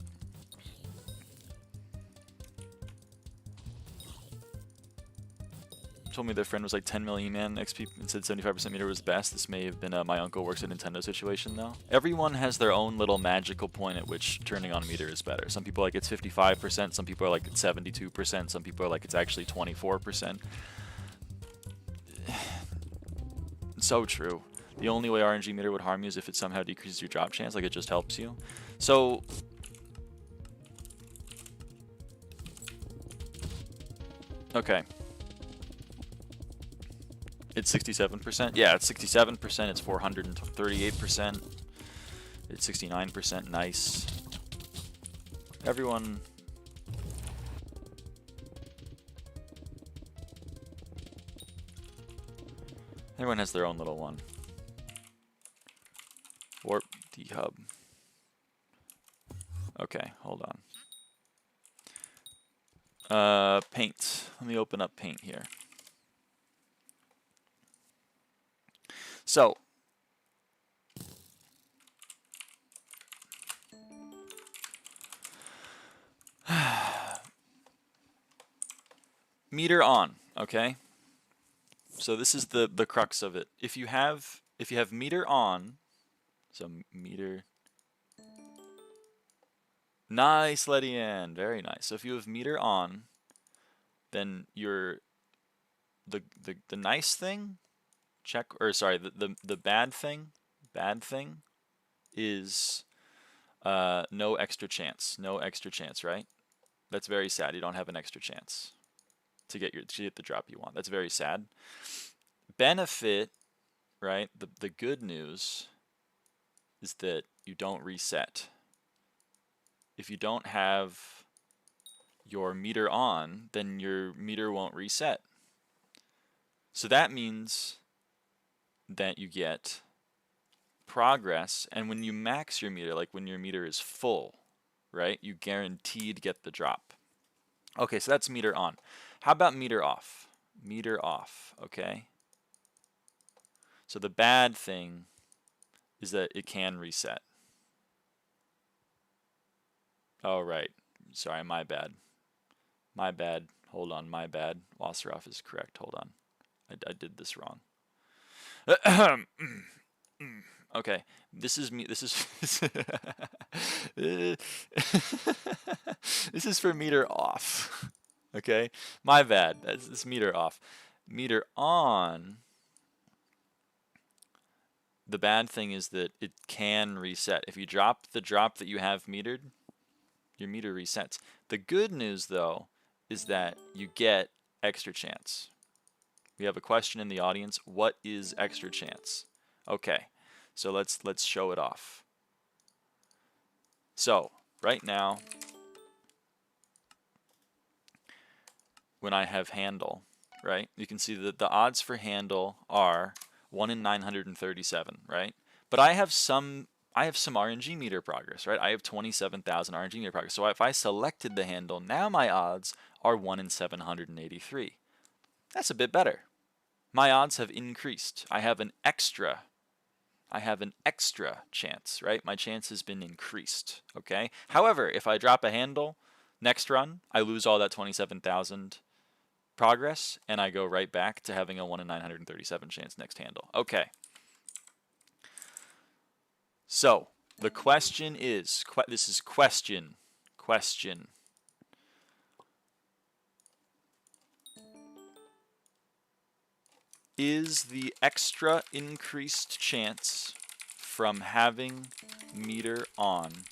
told me their friend was like 10 million man XP and said 75% meter was best. This may have been my uncle works at Nintendo situation though. Everyone has their own little magical point at which turning on meter is better. Some people are like it's 55%, some people are like it's 72%, some people are like it's actually 24%. So true. The only way RNG meter would harm you is if it somehow decreases your drop chance, like it just helps you. So okay. It's 67%. Yeah, it's 67%. It's 438%. It's 69%. Nice. Everyone. Everyone has their own little one. Warp D-hub. Okay, hold on. Paint. Let me open up Paint here. So, meter on, okay? So this is the crux of it. If you have meter on, so meter. Nice, Letty Ann, very nice. So if you have meter on, then the nice thing. The bad thing is no extra chance, right? That's very sad. You don't have an extra chance to get the drop you want. That's very sad. Benefit, right? The good news is that you don't reset. If you don't have your meter on, then your meter won't reset. So that means that you get progress, and when you max your meter, like when your meter is full, right, you guaranteed get the drop. Okay, so that's meter on. How about meter off? Meter off, okay? So the bad thing is that it can reset. Oh, right. Sorry, my bad. My bad. Hold on, my bad. Wasserhoff is correct. Hold on. I did this wrong. Okay, this is me. This is this is for meter off. Okay, my bad. That's meter off. Meter on. The bad thing is that it can reset. If you drop the drop that you have metered, your meter resets. The good news though is that you get extra chance. We have a question in the audience. What is extra chance? Okay, so let's show it off. So right now, when I have handle, right, you can see that the odds for handle are 1 in 937, right? But I have some RNG meter progress, right? I have 27,000 RNG meter progress. So if I selected the handle, now my odds are 1 in 783. That's a bit better. My odds have increased. I have an extra chance, right? My chance has been increased, okay? However, if I drop a handle, next run, I lose all that 27,000 progress, and I go right back to having a 1 in 937 chance next handle. Okay. So, the question is, this is question. Is the extra increased chance from having meter on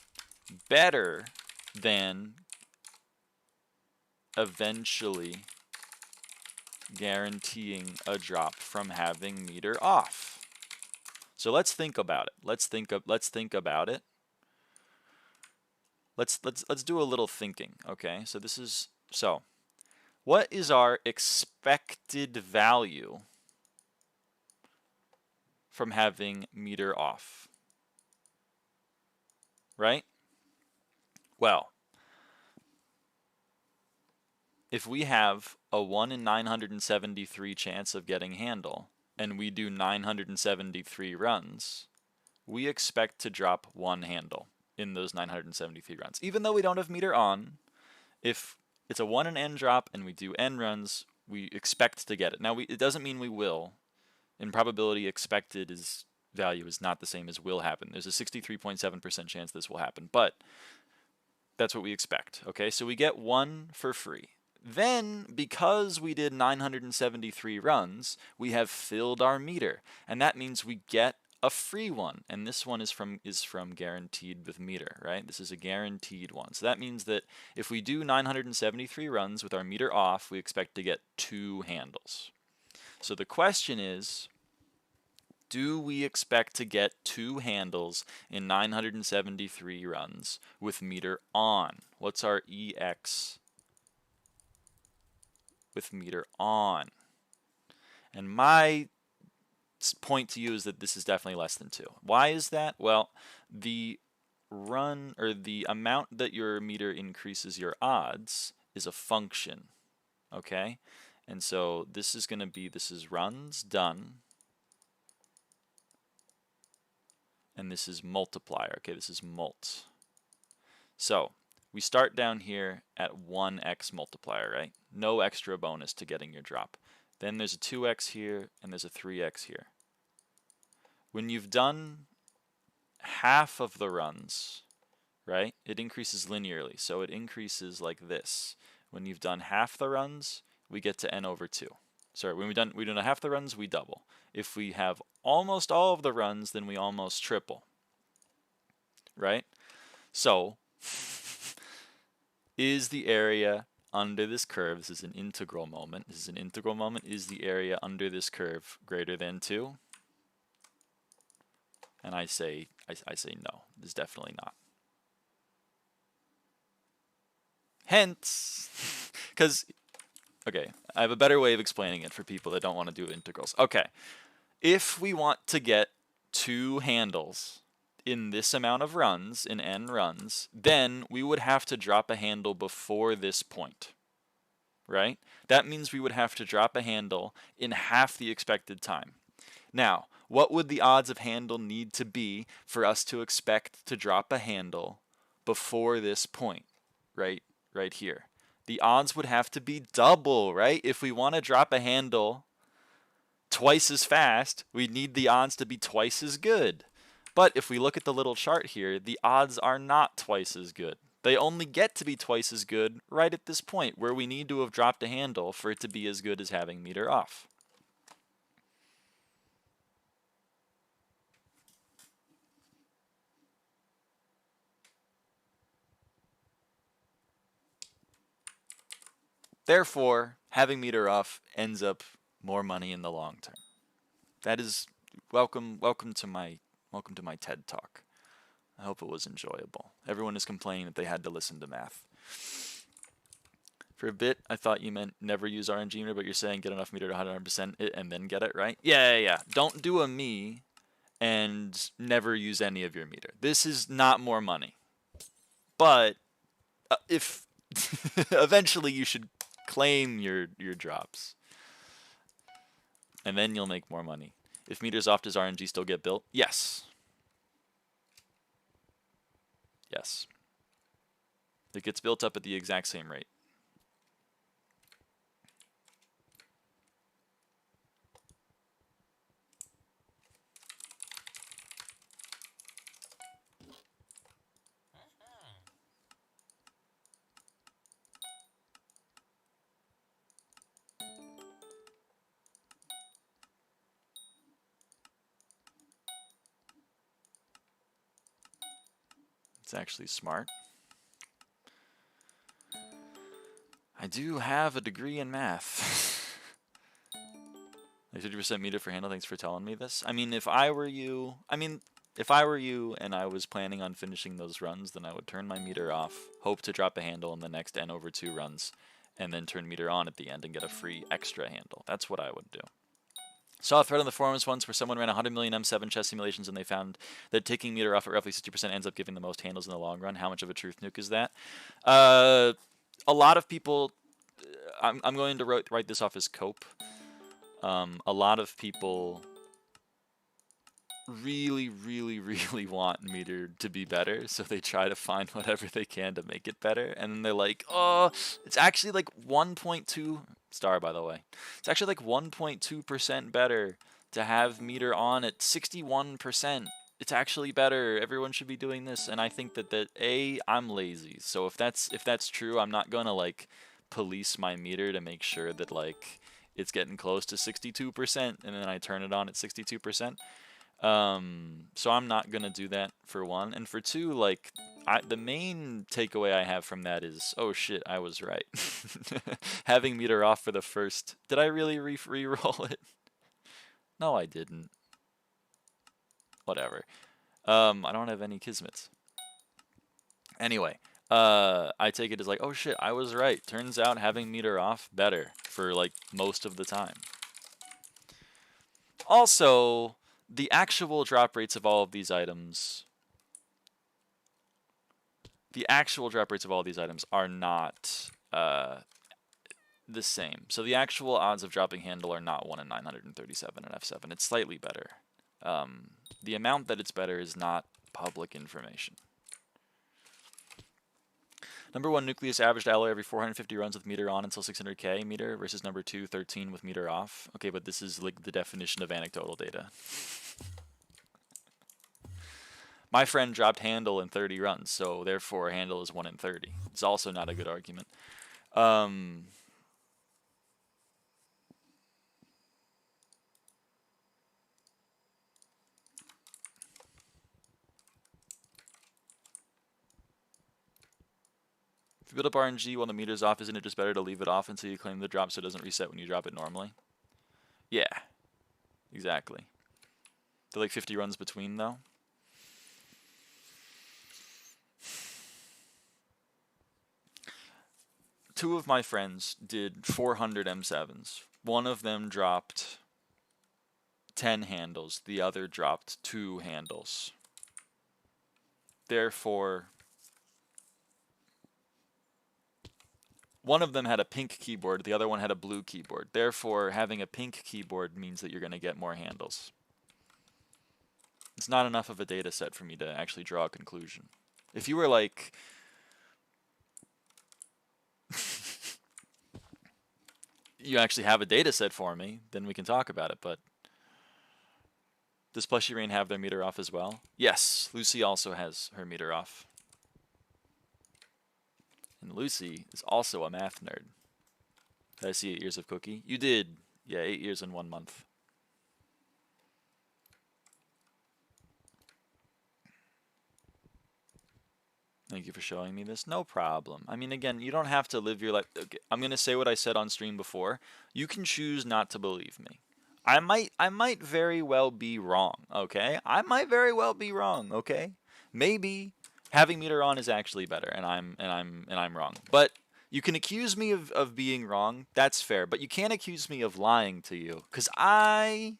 better than eventually guaranteeing a drop from having meter off? So let's think about it. Let's think about it. Let's do a little thinking, okay? So what is our expected value from having meter off? Right? Well, if we have a 1 in 973 chance of getting handle, and we do 973 runs, we expect to drop 1 handle in those 973 runs. Even though we don't have meter on, if it's a 1 in n drop and we do n runs, We expect to get it. Now, it doesn't mean we will. In probability, expected value is not the same as will happen. There's a 63.7% chance this will happen, but that's what we expect. Okay, so we get 1 for free. Then, because we did 973 runs, we have filled our meter, and that means we get a free one, and this one is from guaranteed with meter, right? This is a guaranteed one. So that means that if we do 973 runs with our meter off, we expect to get 2 handles. So the question is, do we expect to get 2 handles in 973 runs with meter on? What's our EX with meter on? And my point to you is that this is definitely less than 2. Why is that? Well, the run, or the amount that your meter increases your odds is a function, okay? And so this is going to be, this is runs done, and this is multiplier, okay? This is mult. So we start down here at 1x multiplier, right? No extra bonus to getting your drop. Then there's a 2x here, and there's a 3x here. When you've done half of the runs, right, it increases linearly. So it increases like this. When you've done half the runs, we get to n over 2. Sorry, when we done half the runs, we double. If we have almost all of the runs, then we almost triple, right? So is the area under this curve, this is an integral moment, is the area under this curve greater than 2? And I say no, it's definitely not. Hence, because, okay, I have a better way of explaining it for people that don't want to do integrals. Okay, if we want to get 2 handles in this amount of runs, in n runs, then we would have to drop a handle before this point, right? That means we would have to drop a handle in half the expected time. Now, what would the odds of handle need to be for us to expect to drop a handle before this point, right here? The odds would have to be double, right? If we want to drop a handle twice as fast, we need the odds to be twice as good. But if we look at the little chart here, the odds are not twice as good. They only get to be twice as good right at this point, where we need to have dropped a handle for it to be as good as having meter off. Therefore, having meter off ends up more money in the long term. That is welcome to my TED Talk. I hope it was enjoyable. Everyone is complaining that they had to listen to math. For a bit, I thought you meant never use RNG meter, but you're saying get enough meter to 100% it and then get it, right? Yeah. Don't do a me and never use any of your meter. This is not more money. But if eventually you should claim your drops. And then you'll make more money. If meter's off, does RNG still get built? Yes. Yes. It gets built up at the exact same rate. It's actually smart. I do have a degree in math. Like 50% meter for handle, thanks for telling me this. I mean, if I were you and I was planning on finishing those runs, then I would turn my meter off, hope to drop a handle in the next n over 2 runs, and then turn meter on at the end and get a free extra handle. That's what I would do. Saw a thread on the forums once where someone ran 100 million M7 chess simulations and they found that taking meter off at roughly 60% ends up giving the most handles in the long run. How much of a truth nuke is that? A lot of people, I'm going to write this off as cope. A lot of people really want meter to be better, so they try to find whatever they can to make it better, and then they're like, oh, it's actually like 1.2 Star, by the way. It's actually like 1.2% better to have meter on at 61%. It's actually better. Everyone should be doing this, and I think that I'm lazy. So if that's true, I'm not gonna like police my meter to make sure that like it's getting close to 62%, and then I turn it on at 62%. So I'm not gonna do that for one, and for two, like the main takeaway I have from that is, oh shit, I was right. Having meter off for the first. Did I really re-roll it? No, I didn't. Whatever. I don't have any kismets. Anyway, I take it as like, oh shit, I was right. Turns out having meter off better for like most of the time. Also, the actual drop rates of all of these items, are not the same. So the actual odds of dropping handle are not 1 in 937 at F7. It's slightly better. The amount that it's better is not public information. Number 1, Nucleus averaged alloy every 450 runs with meter on until 600k meter versus number 2, 13 with meter off. Okay, but this is like the definition of anecdotal data. My friend dropped handle in 30 runs, so therefore handle is 1 in 30. It's also not a good argument. If you build up RNG while the meter's off, isn't it just better to leave it off until you claim the drop so it doesn't reset when you drop it normally? Yeah, exactly. They're like 50 runs between, though. Two of my friends did 400 M7s. One of them dropped 10 handles. The other dropped 2 handles. Therefore, one of them had a pink keyboard, the other one had a blue keyboard. Therefore, having a pink keyboard means that you're going to get more handles. It's not enough of a data set for me to actually draw a conclusion. If you were like... you actually have a data set for me, then we can talk about it, but... Does plushierain have their meter off as well? Yes, Lucy also has her meter off. And Lucy is also a math nerd. Did I see 8 years of Cookie? You did. Yeah, 8 years and 1 month. Thank you for showing me this. No problem. I mean, again, you don't have to live your life. Okay, I'm going to say what I said on stream before. You can choose not to believe me. I might very well be wrong, okay? I might very well be wrong, okay? Maybe having meter on is actually better, and I'm wrong. But you can accuse me of being wrong. That's fair. But you can't accuse me of lying to you, because I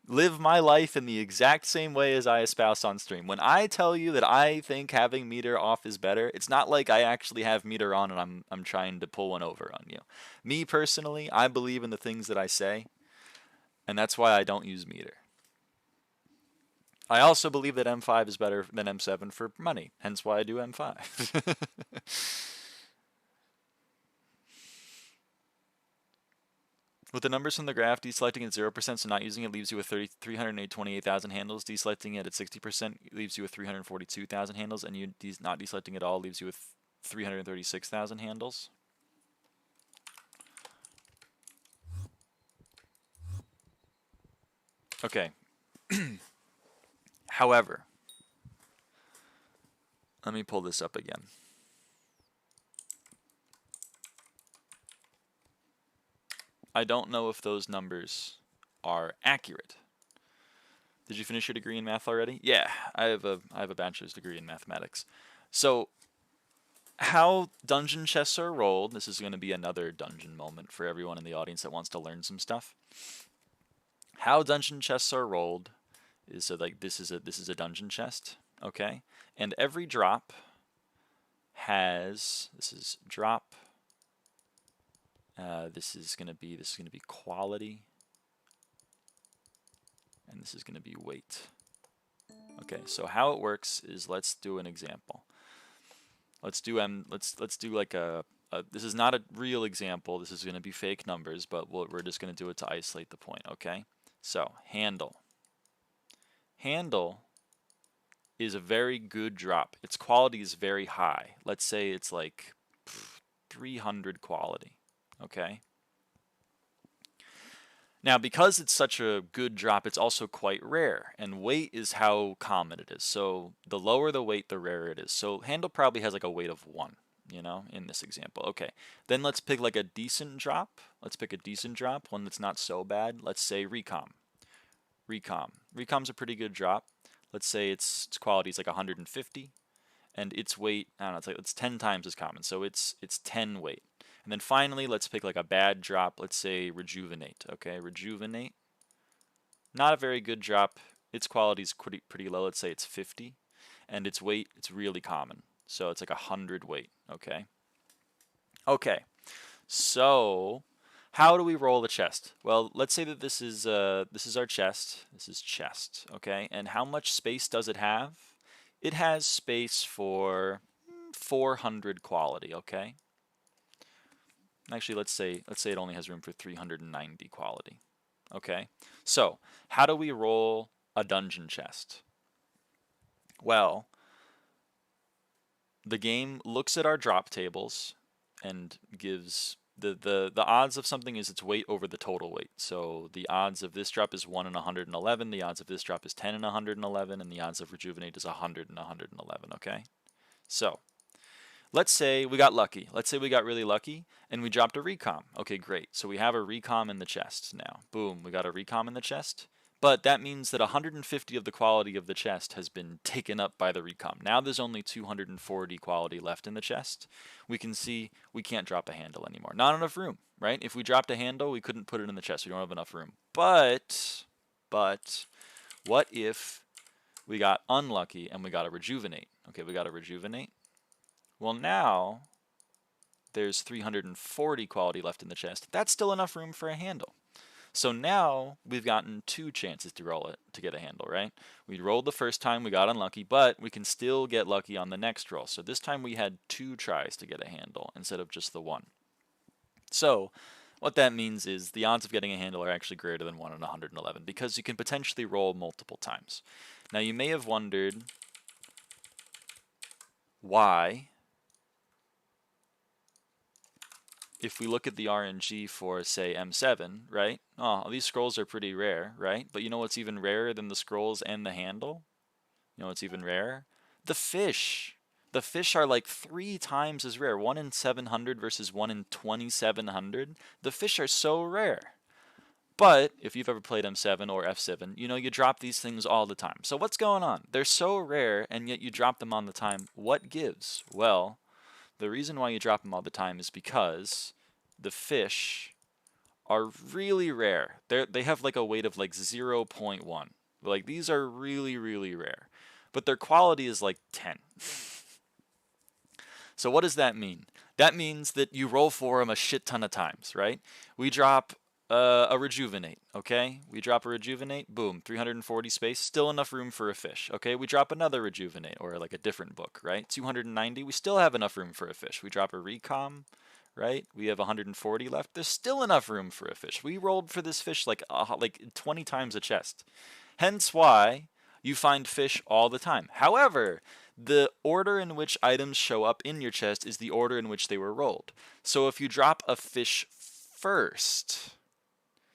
live my life in the exact same way as I espouse on stream. When I tell you that I think having meter off is better, it's not like I actually have meter on and I'm trying to pull one over on you. Me personally, I believe in the things that I say, and that's why I don't use meter. I also believe that M5 is better than M7 for money, hence why I do M5. With the numbers from the graph, deselecting at 0%, so not using it, leaves you with 328,000 handles. Deselecting it at 60% leaves you with 342,000 handles, and not deselecting at all leaves you with 336,000 handles. Okay. However, let me pull this up again. I don't know if those numbers are accurate. Did you finish your degree in math already? Yeah, I have a bachelor's degree in mathematics. So, how dungeon chests are rolled, this is going to be another dungeon moment for everyone in the audience that wants to learn some stuff. How dungeon chests are rolled is so like this is a dungeon chest, okay? And every drop has, this is drop, this is gonna be quality, and this is gonna be weight. Okay, so how it works is, let's do an example. Let's do like a this is not a real example. This is going to be fake numbers, but we're just going to do it to isolate the point, okay? So, handle. Handle is a very good drop. Its quality is very high. Let's say it's like 300 quality, okay? Now, because it's such a good drop, it's also quite rare, and weight is how common it is. So the lower the weight, the rarer it is. So handle probably has like a weight of 1, you know, in this example. Okay, then let's pick like a decent drop. Let's pick a decent drop, one that's not so bad. Let's say recom. Recom's a pretty good drop. Let's say its quality is like 150, and its weight, I don't know, it's 10 times as common, so it's 10 weight. And then finally, let's pick like a bad drop. Let's say rejuvenate. Okay, rejuvenate. Not a very good drop. Its quality is pretty low. Let's say it's 50, and its weight, it's really common. So it's like 100 weight. Okay. Okay. So how do we roll the chest? Well, let's say that this is our chest. This is chest. Okay. And how much space does it have? It has space for 400 quality. Okay. Actually, let's say it only has room for 390 quality. Okay, so how do we roll a dungeon chest? Well, the game looks at our drop tables and gives the odds of something is its weight over the total weight. So the odds of this drop is 1 in 111, the odds of this drop is 10 in 111, and the odds of rejuvenate is 100 in 111, okay? So let's say we got lucky. Let's say we got really lucky and we dropped a recom. Okay, great. So we have a recom in the chest now. Boom, we got a recom in the chest. But that means that 150 of the quality of the chest has been taken up by the recom. Now there's only 240 quality left in the chest. We can see we can't drop a handle anymore. Not enough room, right? If we dropped a handle, we couldn't put it in the chest. We don't have enough room. But what if we got unlucky and we got a rejuvenate? Okay, we got a rejuvenate. Well, now there's 340 quality left in the chest. That's still enough room for a handle. So now we've gotten 2 chances to roll it to get a handle, right? We rolled the first time, we got unlucky, but we can still get lucky on the next roll. So this time we had 2 tries to get a handle instead of just the 1. So what that means is the odds of getting a handle are actually greater than 1 in 111 because you can potentially roll multiple times. Now you may have wondered why, if we look at the RNG for, say, M7, right? Oh, these scrolls are pretty rare, right? But you know what's even rarer than the scrolls and the handle? You know what's even rarer? The fish. The fish are like 3 times as rare. 1 in 700 versus 1 in 2700. The fish are so rare. But if you've ever played M7 or F7, you know you drop these things all the time. So what's going on? They're so rare, and yet you drop them on the time. What gives? Well, the reason why you drop them all the time is because the fish are really rare. They have like a weight of like 0.1. Like these are really, really rare. But their quality is like 10. So what does that mean? That means that you roll for them a shit ton of times, right? We drop a rejuvenate, okay? We drop a rejuvenate, boom, 340 space, still enough room for a fish, okay? We drop another rejuvenate, or like a different book, right? 290, we still have enough room for a fish. We drop a recom, right? We have 140 left. There's still enough room for a fish. We rolled for this fish like 20 times a chest. Hence why you find fish all the time. However, the order in which items show up in your chest is the order in which they were rolled. So if you drop a fish first,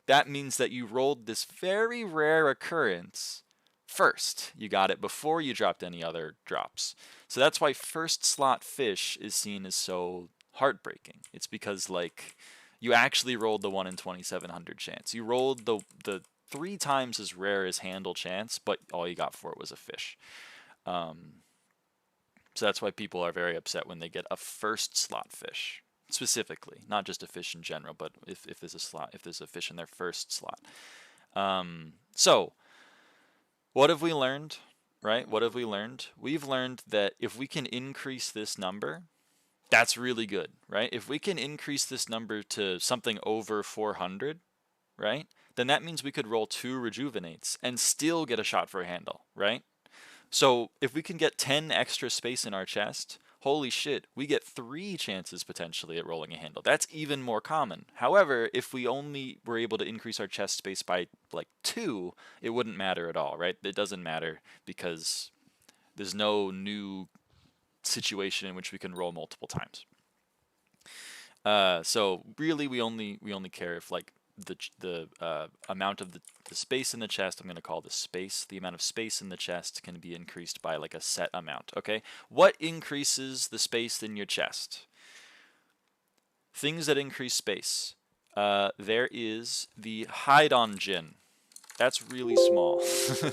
that means that you rolled this very rare occurrence first. You got it before you dropped any other drops. So that's why first slot fish is seen as so heartbreaking. It's because like you actually rolled the 1 in 2700 chance. You rolled the 3 times as rare as handle chance, but all you got for it was a fish. So that's why people are very upset when they get a first slot fish. Specifically, not just a fish in general, but if there's a slot, if there's a fish in their first slot. So what have we learned, right? What have we learned? We've learned that if we can increase this number, that's really good, right? If we can increase this number to something over 400, right? Then that means we could roll 2 rejuvenates and still get a shot for a handle, right? So if we can get 10 extra space in our chest, holy shit, we get 3 chances potentially at rolling a handle. That's even more common. However, if we only were able to increase our chest space by like 2, it wouldn't matter at all, right? It doesn't matter because there's no new situation in which we can roll multiple times. So really, we only care if like the amount of the space in the chest, I'm going to call this space, the amount of space in the chest can be increased by like a set amount, okay? What increases the space in your chest? Things that increase space. There is the hide-on gin. That's really small.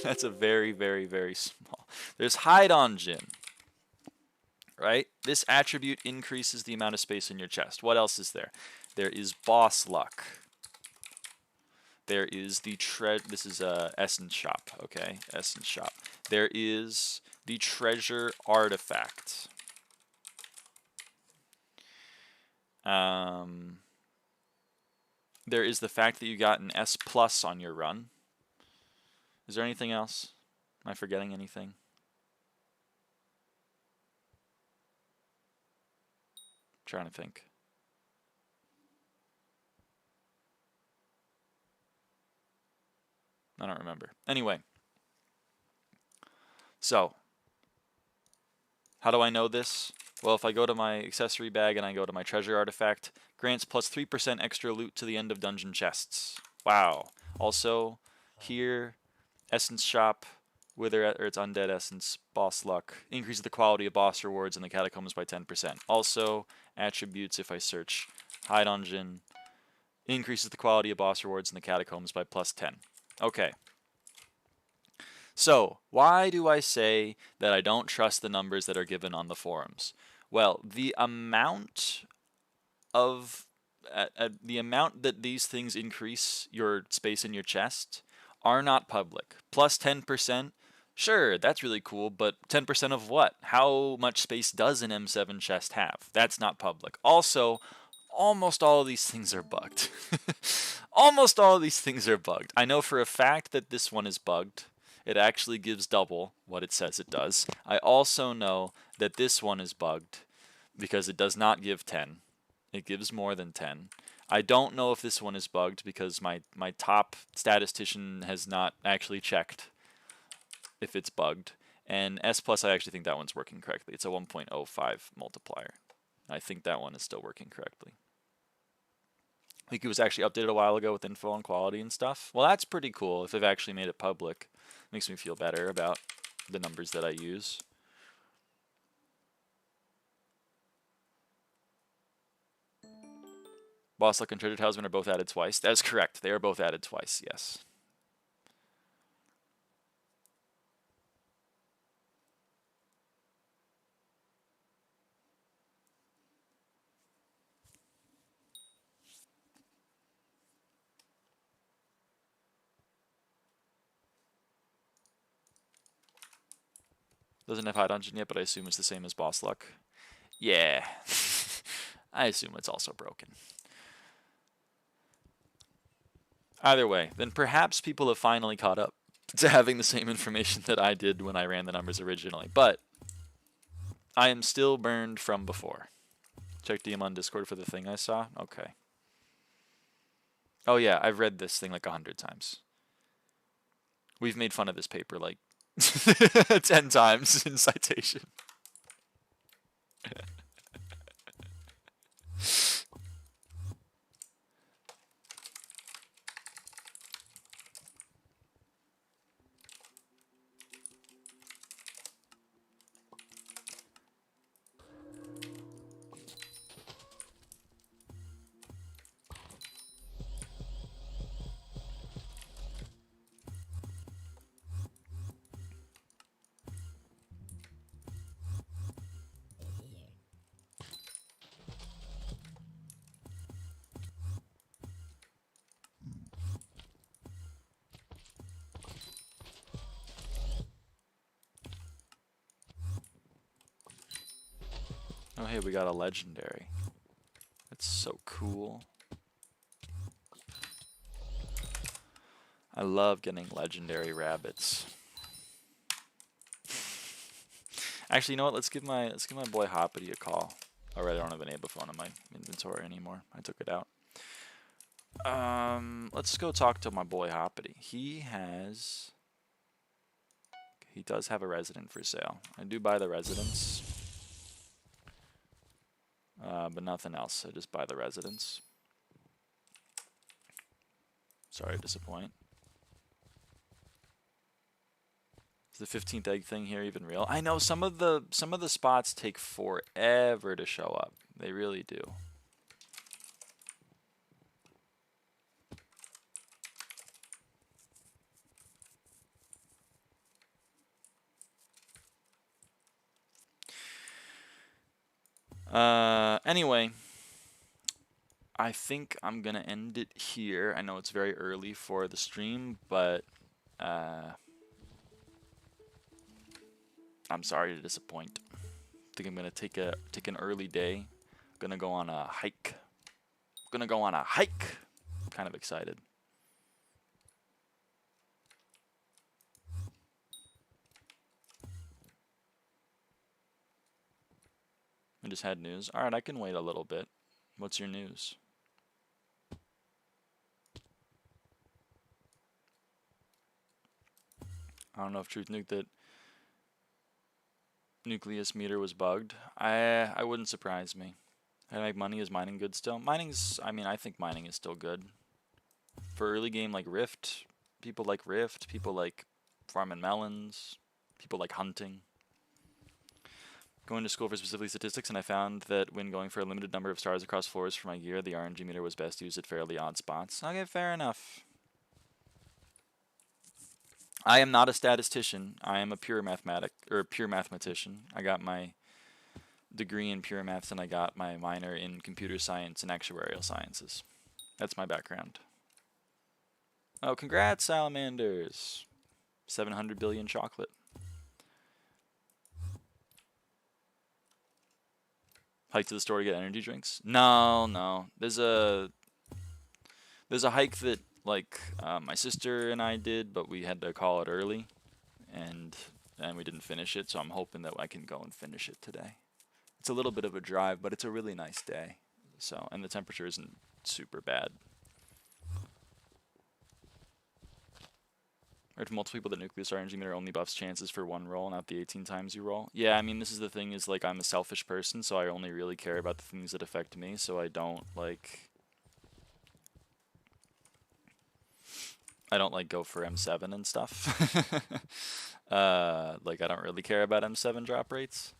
That's a very, very, very small. There's hide-on gin. Right? This attribute increases the amount of space in your chest. What else is there? There is boss luck. There is the this is essence shop, okay? Essence shop. There is the treasure artifact. There is the fact that you got an S+ on your run. Is there anything else? Am I forgetting anything? Trying to think. I don't remember. Anyway. So, how do I know this? Well, if I go to my accessory bag and I go to my treasure artifact, grants plus 3% extra loot to the end of dungeon chests. Wow. Also, here, essence shop, wither or its undead essence, boss luck, increases the quality of boss rewards in the catacombs by 10%. Also, attributes, if I search hide on gin, increases the quality of boss rewards in the catacombs by plus 10. Okay. So, why do I say that I don't trust the numbers that are given on the forums? Well, the amount of the amount that these things increase your space in your chest are not public. Plus 10%, sure, that's really cool, but 10% of what? How much space does an M7 chest have? That's not public. Also, almost all of these things are bugged. Almost all of these things are bugged. I know for a fact that this one is bugged. It actually gives double what it says it does. I also know that this one is bugged because it does not give 10. It gives more than 10. I don't know if this one is bugged because my top statistician has not actually checked if it's bugged. And S+, I actually think that one's working correctly. It's a 1.05 multiplier. I think that one is still working correctly. I think it was actually updated a while ago with info on quality and stuff. Well, that's pretty cool if they've actually made it public. Makes me feel better about the numbers that I use. Boss luck and treasure talisman are both added twice. That is correct. They are both added twice, yes. Doesn't have high dungeon yet, but I assume it's the same as boss luck. Yeah. I assume it's also broken. Either way, then perhaps people have finally caught up to having the same information that I did when I ran the numbers originally. But I am still burned from before. Check DM on Discord for the thing I saw. Okay. Oh yeah, I've read this thing like 100 times. We've made fun of this paper like 10 times in citation. Oh hey, we got a legendary. That's so cool. I love getting legendary rabbits. Actually, you know what? Let's give my boy Hoppity a call. Alright, I don't have an Aba phone in my inventory anymore. I took it out. Let's go talk to my boy Hoppity. He does have a resident for sale. I do buy the residence. But nothing else. I just buy the residence. Sorry to disappoint. Is the 15th egg thing here even real? I know some of the spots take forever to show up. They really do. Anyway, I think I'm gonna end it here. I know it's very early for the stream, but I'm sorry to disappoint. I think I'm gonna take an early day. Gonna go on a hike. I'm kind of excited. I just had news. Alright, I can wait a little bit. What's your news? I don't know if Truth Nuke that nucleus meter was bugged. I wouldn't surprise me. How to make money? Is mining good still? Mining's, I mean, I think mining is still good. For early game like Rift, people like farming melons, people like hunting. Going to school for specifically statistics, and I found that when going for a limited number of stars across floors for my gear, the RNG meter was best used at fairly odd spots. Okay, fair enough. I am not a statistician. I am a pure mathematician. I got my degree in pure maths, and I got my minor in computer science and actuarial sciences. That's my background. Oh, congrats, salamanders! 700 billion chocolate. Hike to the store to get energy drinks? No. There's a hike that my sister and I did, but we had to call it early, and we didn't finish it. So I'm hoping that I can go and finish it today. It's a little bit of a drive, but it's a really nice day. So, and the temperature isn't super bad. Heard from multiple people that nucleus RNG meter only buffs chances for one roll, not the 18 times you roll. Yeah, I mean, this is the thing, is I'm a selfish person, so I only really care about the things that affect me, so I don't go for M7 and stuff. I don't really care about M7 drop rates.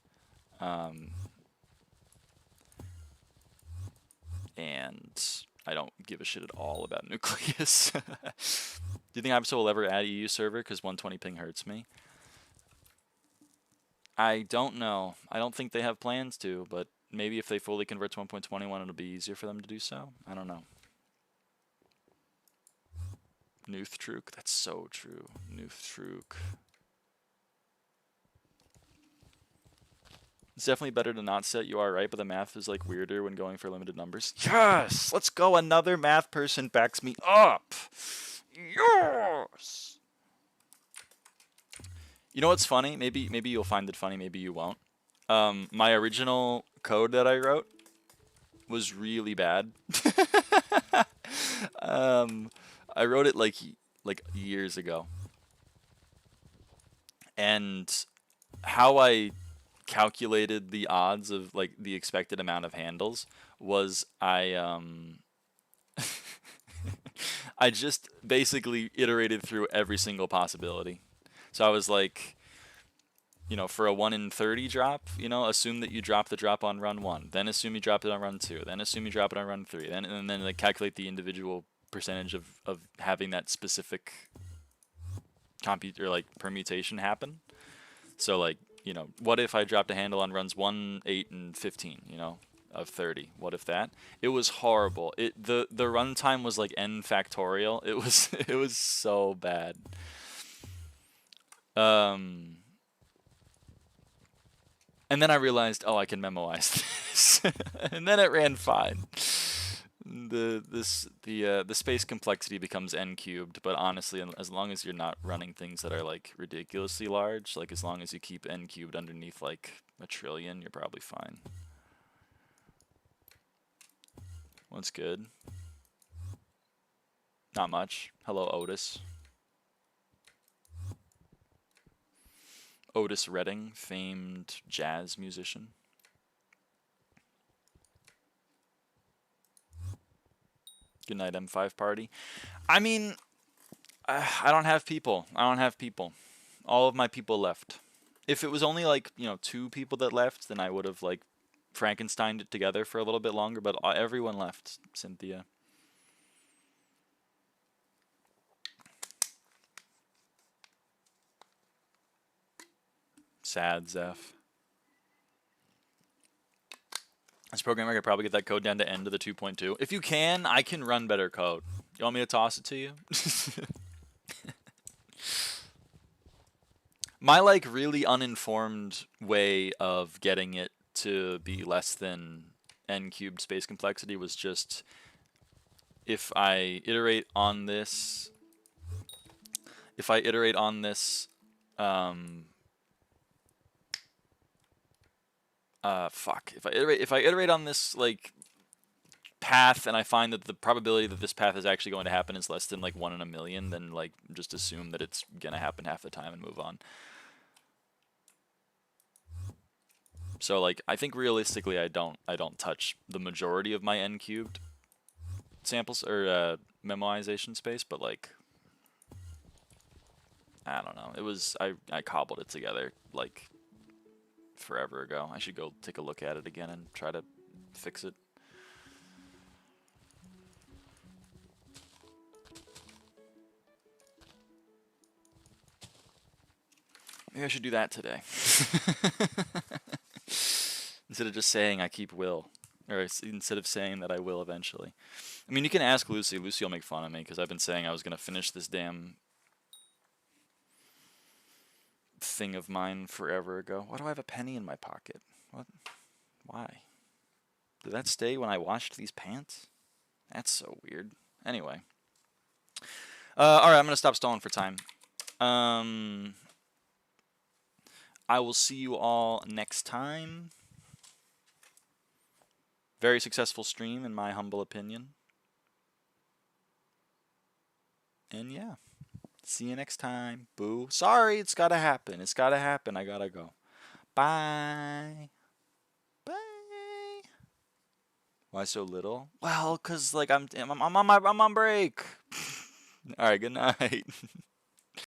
And I don't give a shit at all about nucleus. Do you think Hypixel will ever add EU server because 120 ping hurts me? I don't know. I don't think they have plans to, but maybe if they fully convert to 1.21, it'll be easier for them to do so. I don't know. Noothtruk, that's so true. Noothtruk. It's definitely better to not set, you are right, but the math is weirder when going for limited numbers. Yes! Let's go! Another math person backs me up! Yes! You know what's funny? Maybe you'll find it funny, maybe you won't. My original code that I wrote was really bad. I wrote it like years ago. And how I calculated the odds of the expected amount of handles was I just basically iterated through every single possibility. So I was for a 1 in 30 drop, assume that you drop the drop on run 1, then assume you drop it on run 2, then assume you drop it on run 3, and then calculate the individual percentage of having that specific permutation happen. So what if I dropped a handle on runs 1, 8, and 15, of 30? What if that? It was horrible. The runtime was n factorial. It was so bad. And then I realized, oh, I can memorize this. And then it ran fine. The space complexity becomes n cubed, but honestly, as long as you're not running things that are like ridiculously large, like as long as you keep n cubed underneath like a trillion, you're probably fine. What's good? Not much. Hello, Otis. Otis Redding, famed jazz musician. Good night, M5 party. I mean, I don't have people. I don't have people. All of my people left. If it was only like, 2 people that left, then I would have like Frankensteined it together for a little bit longer, but everyone left, Cynthia. Sad, Zeph. This programmer could probably get that code down to end of the 2.2. If you can, I can run better code. You want me to toss it to you? My like really uninformed way of getting it to be less than n cubed space complexity was just if I iterate on this if I iterate on this like path and I find that the probability that this path is actually going to happen is less than like 1 in a million, then like just assume that it's gonna happen half the time and move on. So like I think realistically I don't touch the majority of my n cubed samples or memoization space, but like I don't know. It was I cobbled it together like forever ago. I should go take a look at it again and try to fix it. Maybe I should do that today. Instead of just saying I keep will. Or instead of saying that I will eventually. I mean, you can ask Lucy. Lucy will make fun of me because I've been saying I was going to finish this damn thing of mine forever ago. Why do I have a penny in my pocket? What? Why? Did that stay when I washed these pants? That's so weird. Anyway. Alright, I'm going to stop stalling for time. I will see you all next time. Very successful stream, in my humble opinion. And yeah. See you next time. Boo. Sorry, it's gotta happen. It's gotta happen. I gotta go. Bye. Bye. Why so little? Well, cause like I'm on break. All right. Good night.